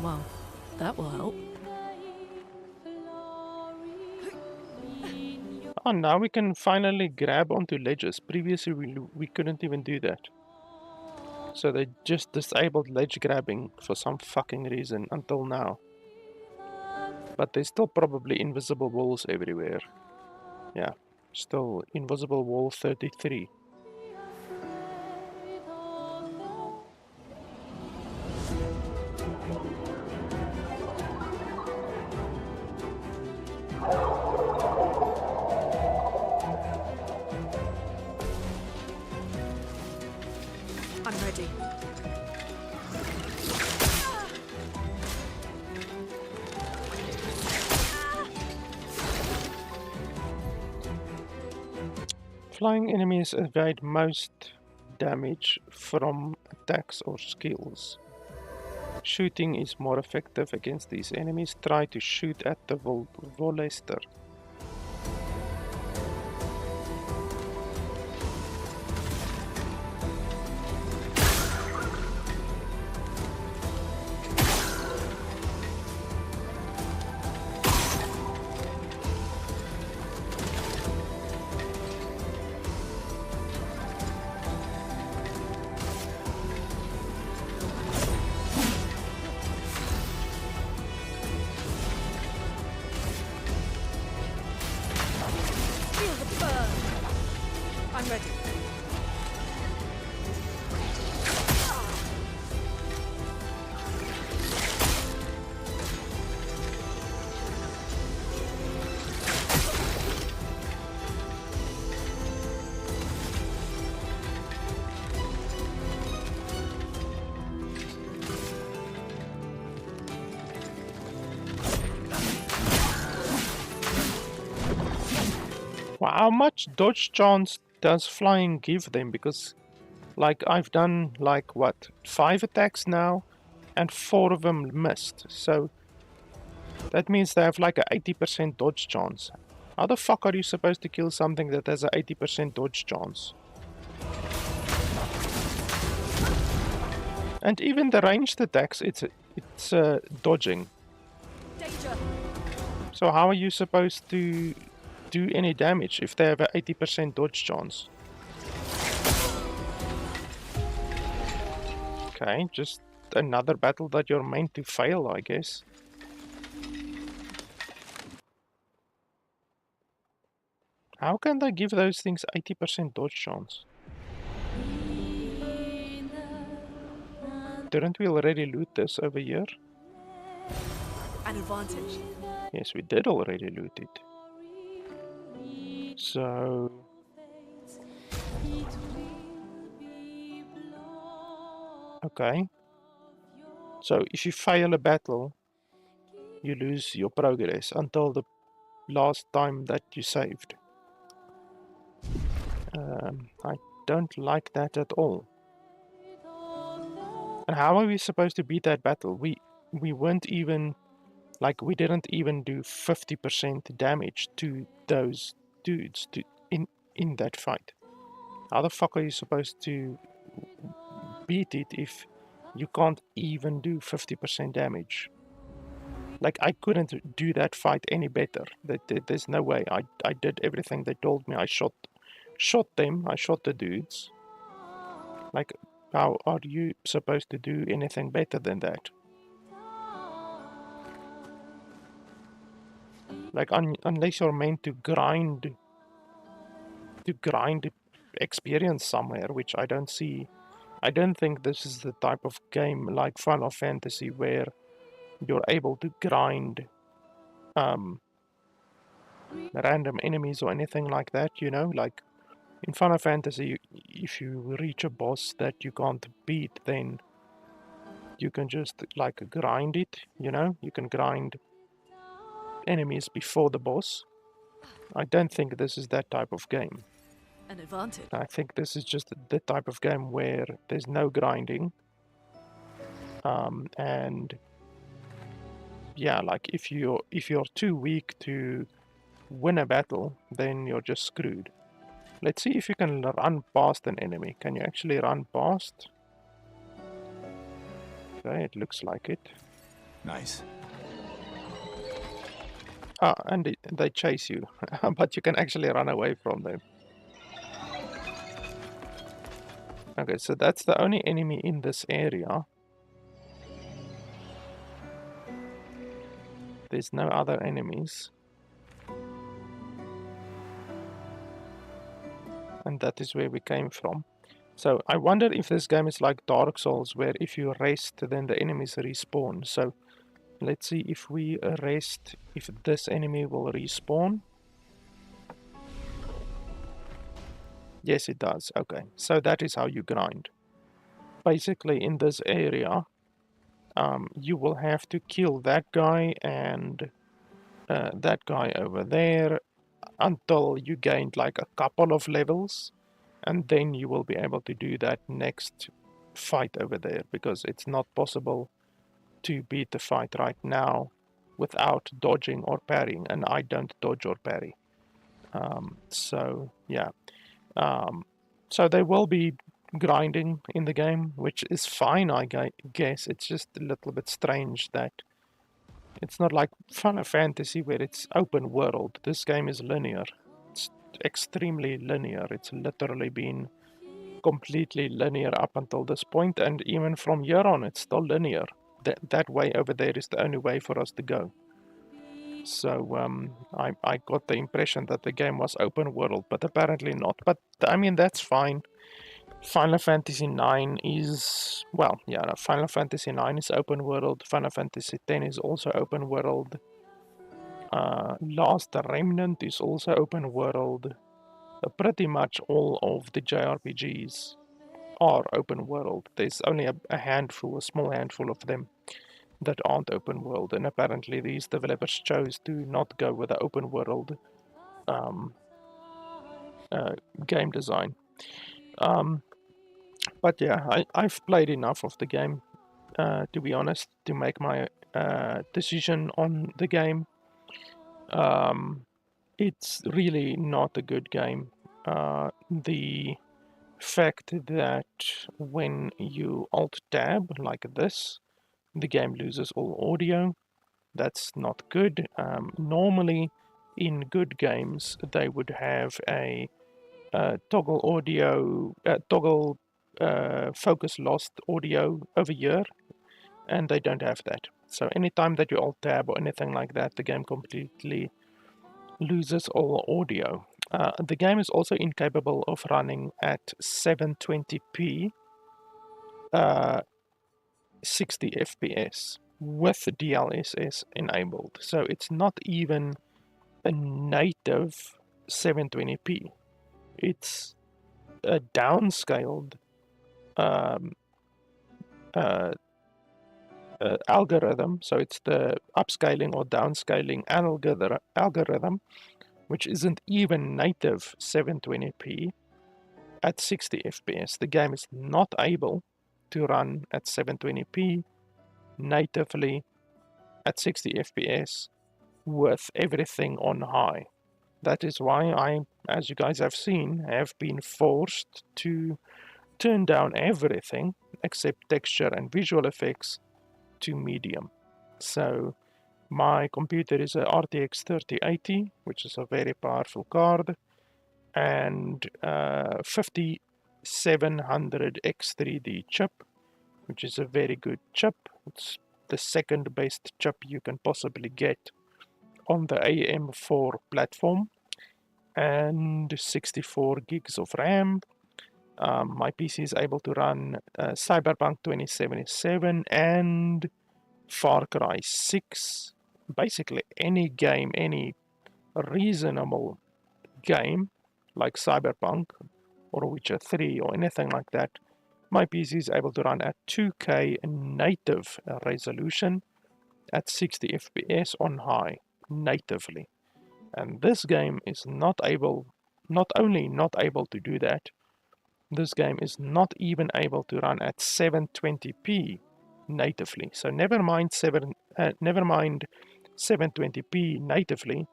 Well, that will help. Oh, now we can finally grab onto ledges. Previously we couldn't even do that. So they just disabled ledge grabbing for some fucking reason until now. But there's still probably invisible walls everywhere. Yeah, still invisible wall 33. I'm ready. Flying enemies evade most damage from attacks or skills. Shooting is more effective against these enemies. Try to shoot at the Volester. I'm ready. Wow, how much dodge chance does flying give them? Because, like, I've done, like, what, 5 attacks now, and 4 of them missed. So, that means they have, like, a 80% dodge chance. How the fuck are you supposed to kill something that has a 80% dodge chance? And even the ranged attacks, it's dodging. Danger. So how are you supposed to do any damage if they have a 80% dodge chance? Okay, just another battle that you're meant to fail, I guess. How can they give those things 80% dodge chance? Didn't we already loot this over here? An advantage. Yes, we did already loot it. So... okay. So if you fail a battle, you lose your progress until the last time that you saved. I don't like that at all. And how are we supposed to beat that battle? We weren't even, like, we didn't even do 50% damage to those dudes in that fight. How the fuck are you supposed to beat it if you can't even do 50% damage? Like, I couldn't do that fight any better. There's no way. I did everything they told me. I shot them. I shot the dudes. Like, how are you supposed to do anything better than that? Like, unless you're meant to grind experience somewhere, which I don't see. I don't think this is the type of game like Final Fantasy where you're able to grind random enemies or anything like that, you know? Like, in Final Fantasy, if you reach a boss that you can't beat, then you can just, like, grind it, you know? You can grind enemies before the boss. I don't think this is that type of game. An advantage. I think this is just the type of game where there's no grinding. And yeah, like if you're too weak to win a battle, then you're just screwed. Let's see if you can run past an enemy. Can you actually run past? Okay, it looks like it. Nice. Ah, and they chase you, but you can actually run away from them. Okay, so that's the only enemy in this area. There's no other enemies. And that is where we came from. So I wonder if this game is like Dark Souls, where if you rest, then the enemies respawn. So let's see if we rest, if this enemy will respawn. Yes, it does. Okay, so that is how you grind. Basically, in this area, you will have to kill that guy and that guy over there until you gained like a couple of levels, and then you will be able to do that next fight over there, because it's not possible to beat the fight right now without dodging or parrying, and I don't dodge or parry. So yeah, so there will be grinding in the game, which is fine, I guess. It's just a little bit strange that it's not like Final Fantasy where it's open world. This game is linear. It's extremely linear. It's literally been completely linear up until this point, and even from here on it's still linear. That way over there is the only way for us to go. So I got the impression that the game was open world, but apparently not. But I mean, that's fine. Final Fantasy 9 is, well, yeah, no, Final Fantasy 9 is open world. Final Fantasy 10 is also open world. Last Remnant is also open world. Pretty much all of the JRPGs are open world. There's only a handful, a small handful of them that aren't open world, and apparently these developers chose to not go with the open world game design. But yeah, I've played enough of the game, to be honest, to make my decision on the game. It's really not a good game. The fact that when you alt tab like this, the game loses all audio. That's not good. Normally, in good games, they would have a toggle audio, toggle focus lost audio over here, and they don't have that. So anytime that you alt tab or anything like that, the game completely loses all audio. The game is also incapable of running at 720p 60 FPS with DLSS enabled. So it's not even a native 720p. It's a downscaled algorithm. So it's the upscaling or downscaling algorithm, which isn't even native 720p at 60 FPS. The game is not able to run at 720p natively at 60 FPS with everything on high. That is why I, as you guys have seen, have been forced to turn down everything except texture and visual effects to medium. So my computer is a RTX 3080, which is a very powerful card, and 5700 X3D chip, which is a very good chip. It's the second best chip you can possibly get on the AM4 platform, and 64 gigs of RAM. My PC is able to run Cyberpunk 2077 and Far Cry 6. Basically any game, any reasonable game like Cyberpunk or Witcher 3 or anything like that, my PC is able to run at 2K native resolution at 60 FPS on high, natively. And this game is not only not able to do that, this game is not even able to run at 720p natively. So never mind 720p natively,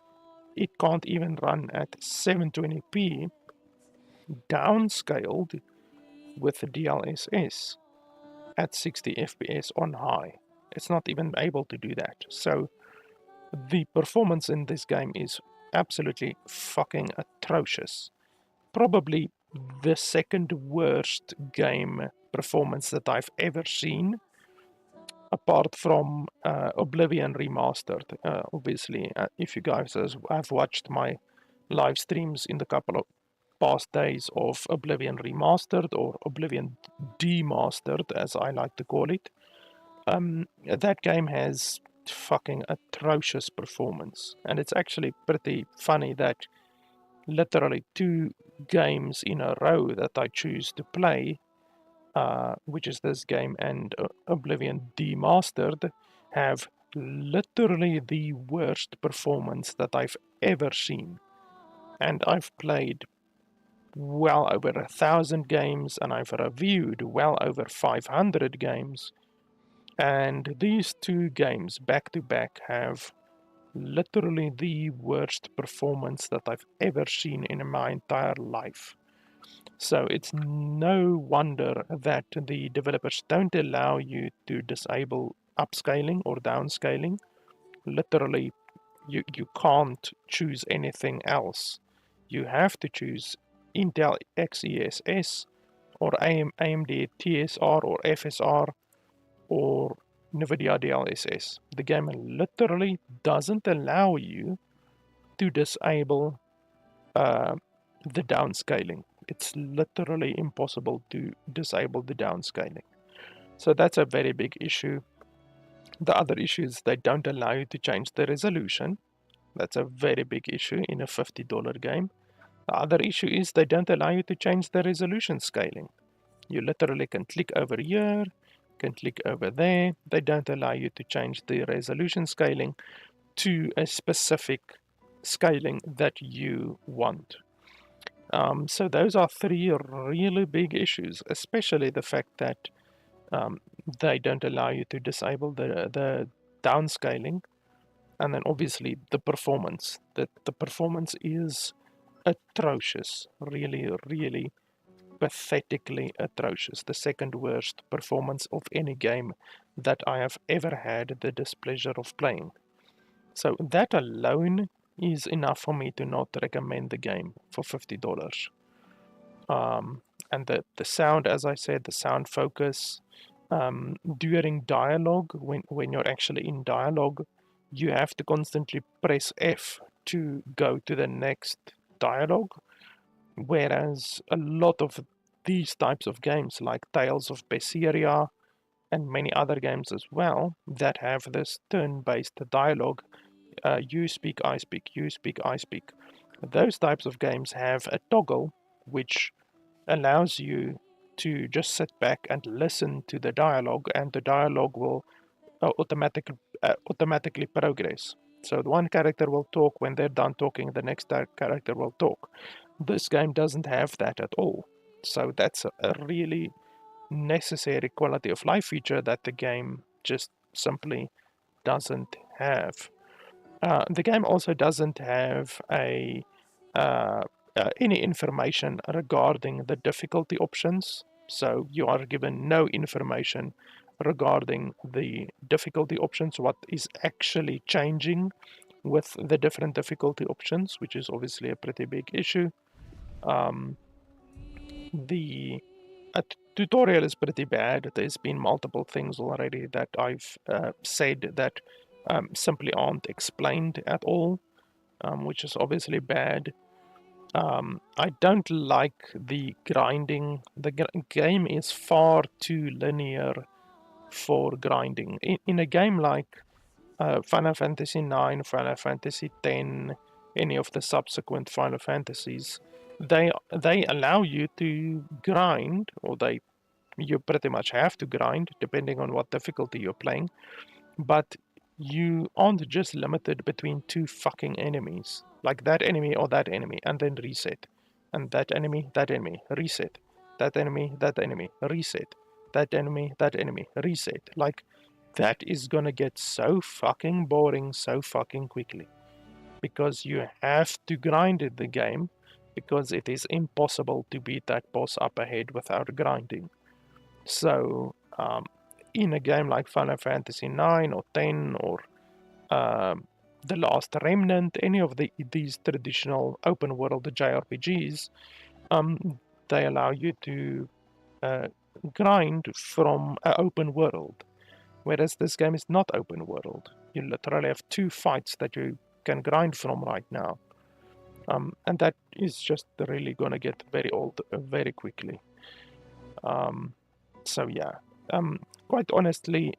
it can't even run at 720p downscaled with the DLSS at 60 FPS on high. It's not even able to do that. So the performance in this game is absolutely fucking atrocious. Probably the second worst game performance that I've ever seen, apart from Oblivion Remastered. Obviously, if you guys have watched my live streams in the couple of past days of Oblivion Remastered, or Oblivion Demastered as I like to call it, that game has fucking atrocious performance. And it's actually pretty funny that literally 2 games in a row that I choose to play, which is this game and Oblivion Demastered, have literally the worst performance that I've ever seen. And I've played well over 1,000 games, and I've reviewed well over 500 games, and these 2 games back to back have literally the worst performance that I've ever seen in my entire life. So it's no wonder that the developers don't allow you to disable upscaling or downscaling. Literally, you can't choose anything else. You have to choose Intel XeSS or AMD TSR or FSR or Nvidia DLSS. The game literally doesn't allow you to disable the downscaling. It's literally impossible to disable the downscaling. So that's a very big issue. The other issue is they don't allow you to change the resolution. That's a very big issue in a $50 game. The other issue is they don't allow you to change the resolution scaling. You literally can click over here, can click over there. They don't allow you to change the resolution scaling to a specific scaling that you want. So those are 3 really big issues, especially the fact that they don't allow you to disable the downscaling, and then obviously the performance. The performance is atrocious, really pathetically atrocious. The second worst performance of any game that I have ever had the displeasure of playing. So that alone is enough for me to not recommend the game for $50. And the sound, as I said, the sound focus, during dialogue, when you're actually in dialogue, you have to constantly press F to go to the next dialogue, whereas a lot of these types of games like Tales of Berseria and many other games as well that have this turn-based dialogue, you speak, I speak, you speak, I speak. Those types of games have a toggle which allows you to just sit back and listen to the dialogue, and the dialogue will automatically progress. So the one character will talk. When they're done talking, the next character will talk. This game doesn't have that at all. So that's a really necessary quality of life feature that the game just simply doesn't have. The game also doesn't have any information regarding the difficulty options. So you are given no information regarding the difficulty options, what is actually changing with the different difficulty options, which is obviously a pretty big issue. The tutorial is pretty bad. There's been multiple things already that I've said that simply aren't explained at all, which is obviously bad. I don't like the grinding. The game is far too linear for grinding. In a game like Final Fantasy IX, Final Fantasy X, any of the subsequent Final Fantasies, they allow you to grind, or you pretty much have to grind depending on what difficulty you're playing, but you aren't just limited between two fucking enemies, like that enemy or that enemy, and then reset, and that enemy, reset, that enemy, reset, that enemy, reset. Like, that is gonna get so fucking boring so fucking quickly, because you have to grind the game, because it is impossible to beat that boss up ahead without grinding. So in a game like Final Fantasy 9 or 10 or The Last Remnant, any of these traditional open world JRPGs, they allow you to grind from an open world, whereas this game is not open world. You literally have two fights that you can grind from right now, and that is just really gonna get very old very quickly. So yeah, quite honestly,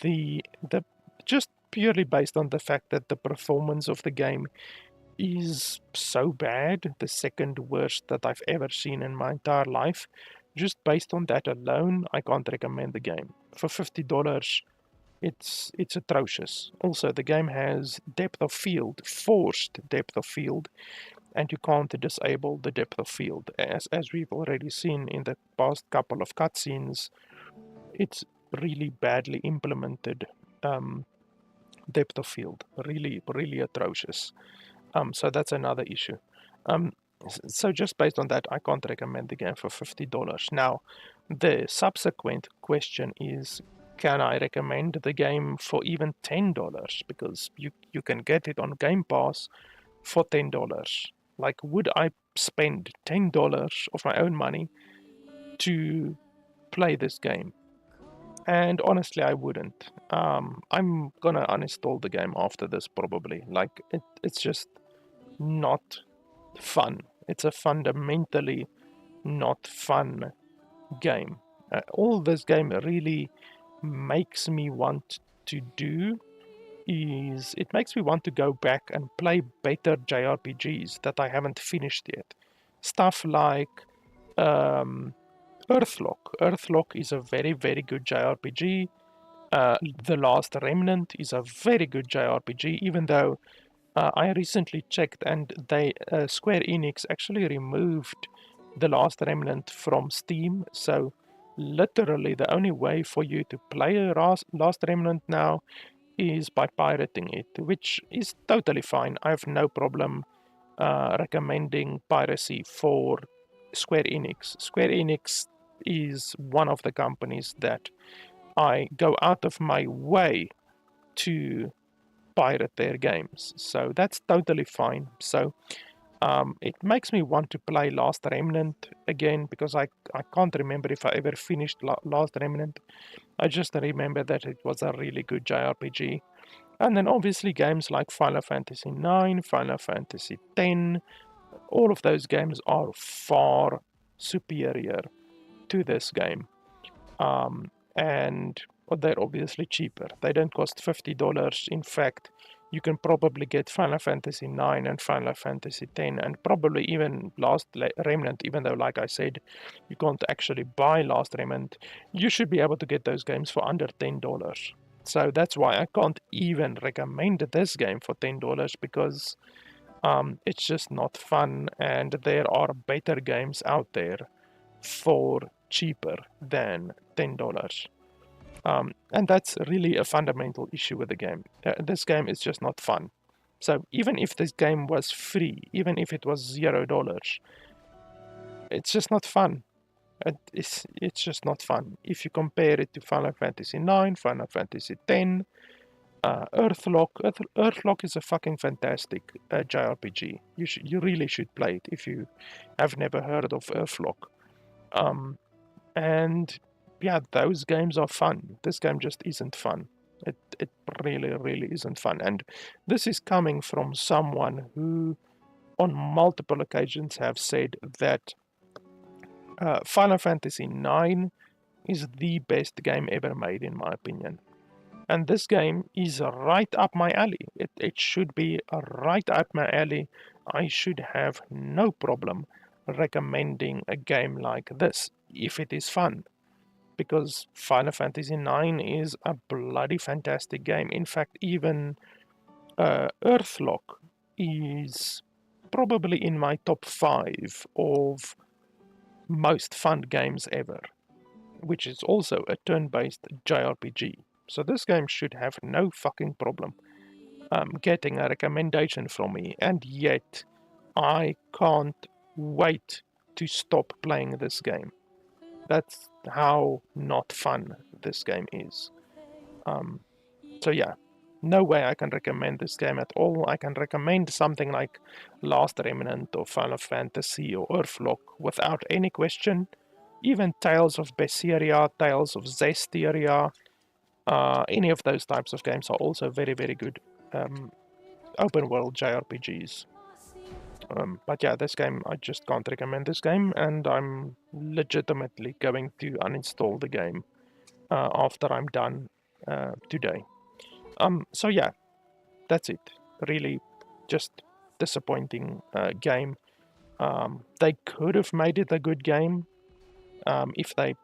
the just purely based on the fact that the performance of the game is so bad, the second worst that I've ever seen in my entire life, just based on that alone, I can't recommend the game. For $50, it's atrocious. Also, the game has depth of field, forced depth of field, and you can't disable the depth of field. As we've already seen in the past couple of cutscenes, it's really badly implemented depth of field. Really, really atrocious. So that's another issue. So just based on that, I can't recommend the game for $50. Now, the subsequent question is, can I recommend the game for even $10? Because you can get it on Game Pass for $10. Like, would I spend $10 of my own money to play this game? And honestly, I wouldn't. I'm gonna uninstall the game after this probably. Like, it's just not fun. It's a fundamentally not fun game. All this game really makes me want to do is it makes me want to go back and play better JRPGs that I haven't finished yet. Stuff like Earthlock. Earthlock is a very, very good JRPG. The Last Remnant is a very good JRPG, even though I recently checked and they Square Enix actually removed The Last Remnant from Steam. So literally the only way for you to play a Last Remnant now is by pirating it, which is totally fine. I have no problem recommending piracy for Square Enix. Square Enix is one of the companies that I go out of my way to pirate their games, so that's totally fine. So it makes me want to play Last Remnant again, because I can't remember if I ever finished Last Remnant. I just remember that it was a really good JRPG. And then obviously games like Final Fantasy 9, Final Fantasy 10, all of those games are far superior to this game. And they're obviously cheaper. They don't cost $50. In fact, you can probably get Final Fantasy 9 and Final Fantasy 10 and probably even Last Remnant, even though, like I said, you can't actually buy Last Remnant. You should be able to get those games for under $10. So that's why I can't even recommend this game for $10, because it's just not fun, and there are better games out there for cheaper than $10. And that's really a fundamental issue with the game. This game is just not fun. So even if this game was free, even if it was $0, it's just not fun. It's just not fun. If you compare it to Final Fantasy 9, Final Fantasy 10, Earthlock. Earthlock is a fucking fantastic JRPG. You really should play it if you have never heard of Earthlock. And yeah, those games are fun. This game just isn't fun. It really, really isn't fun. And this is coming from someone who, on multiple occasions, have said that Final Fantasy 9 is the best game ever made, in my opinion. And this game is right up my alley. It should be right up my alley. I should have no problem recommending a game like this if it is fun. because Final Fantasy IX is a bloody fantastic game. In fact, even Earthlock is probably in my top 5 of most fun games ever, which is also a turn-based JRPG. So this game should have no fucking problem getting a recommendation from me, and yet I can't wait to stop playing this game. That's how not fun this game is. So yeah, no way I can recommend this game at all. I can recommend something like Last Remnant or Final Fantasy or Earthlock without any question. Even Tales of Berseria, Tales of Zestiria, any of those types of games are also very, very good open world JRPGs. But yeah, this game, I just can't recommend this game, and I'm legitimately going to uninstall the game after I'm done today. So yeah, that's it. Really, just disappointing game. They could have made it a good game if they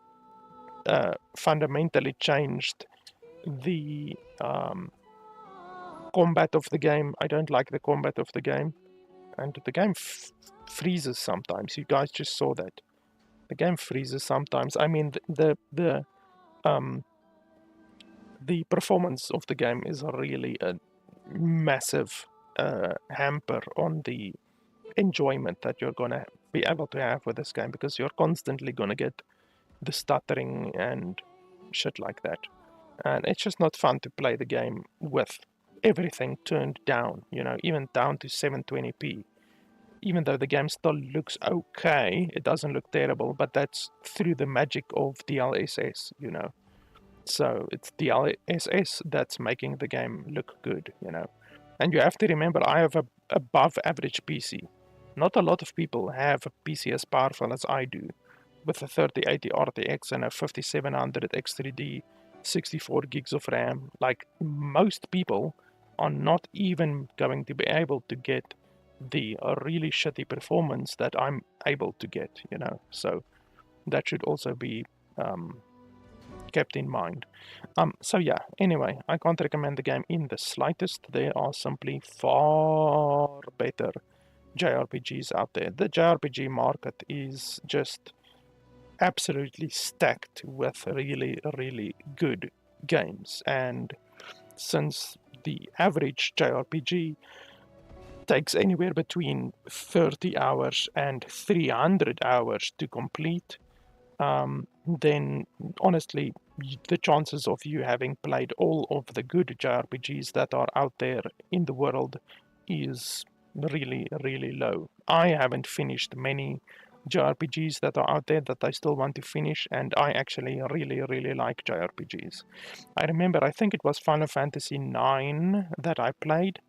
fundamentally changed the combat of the game. I don't like the combat of the game, and the game freezes sometimes. You guys just saw that. The game freezes sometimes. I mean, the performance of the game is really a massive hamper on the enjoyment that you're gonna be able to have with this game, because you're constantly gonna get the stuttering and shit like that, and it's just not fun to play the game with everything turned down, you know, even down to 720p. Even though the game still looks okay, it doesn't look terrible, but that's through the magic of DLSS, you know. So it's DLSS that's making the game look good, you know. And you have to remember, I have a above average PC. Not a lot of people have a PC as powerful as I do, with a 3080 RTX and a 5700 X3D, 64 gigs of RAM. Like, most people are not even going to be able to get the really shitty performance that I'm able to get, you know. So that should also be kept in mind. So yeah, anyway, I can't recommend the game in the slightest. There are simply far better JRPGs out there. The JRPG market is just absolutely stacked with really, really good games. And since the average JRPG takes anywhere between 30 hours and 300 hours to complete, then honestly, the chances of you having played all of the good JRPGs that are out there in the world is really, really low. I haven't finished many JRPGs that are out there that I still want to finish, and I actually really, really like JRPGs. I remember, I think it was Final Fantasy IX that I played.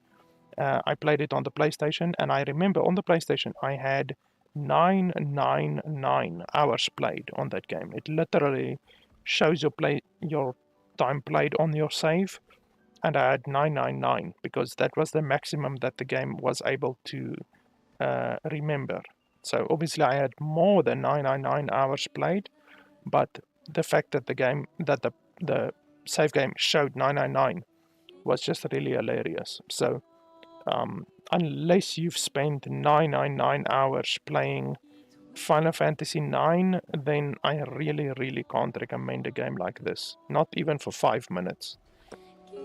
I played it on the PlayStation, and I remember on the PlayStation I had 999 hours played on that game. It literally shows your time played on your save, and I had 999 because that was the maximum that the game was able to remember. So obviously I had more than 999 hours played, but the fact that the save game showed 999 was just really hilarious. So unless you've spent 999 hours playing Final Fantasy IX, then I really, really can't recommend a game like this. Not even for 5 minutes.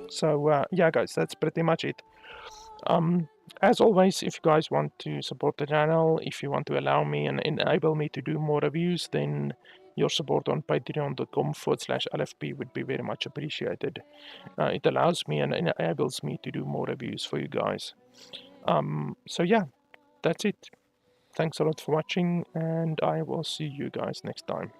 So yeah, guys, that's pretty much it. As always, if you guys want to support the channel, if you want to allow me and enable me to do more reviews, then your support on patreon.com/LFP would be very much appreciated. It allows me and enables me to do more reviews for you guys. So yeah, that's it. Thanks a lot for watching, and I will see you guys next time.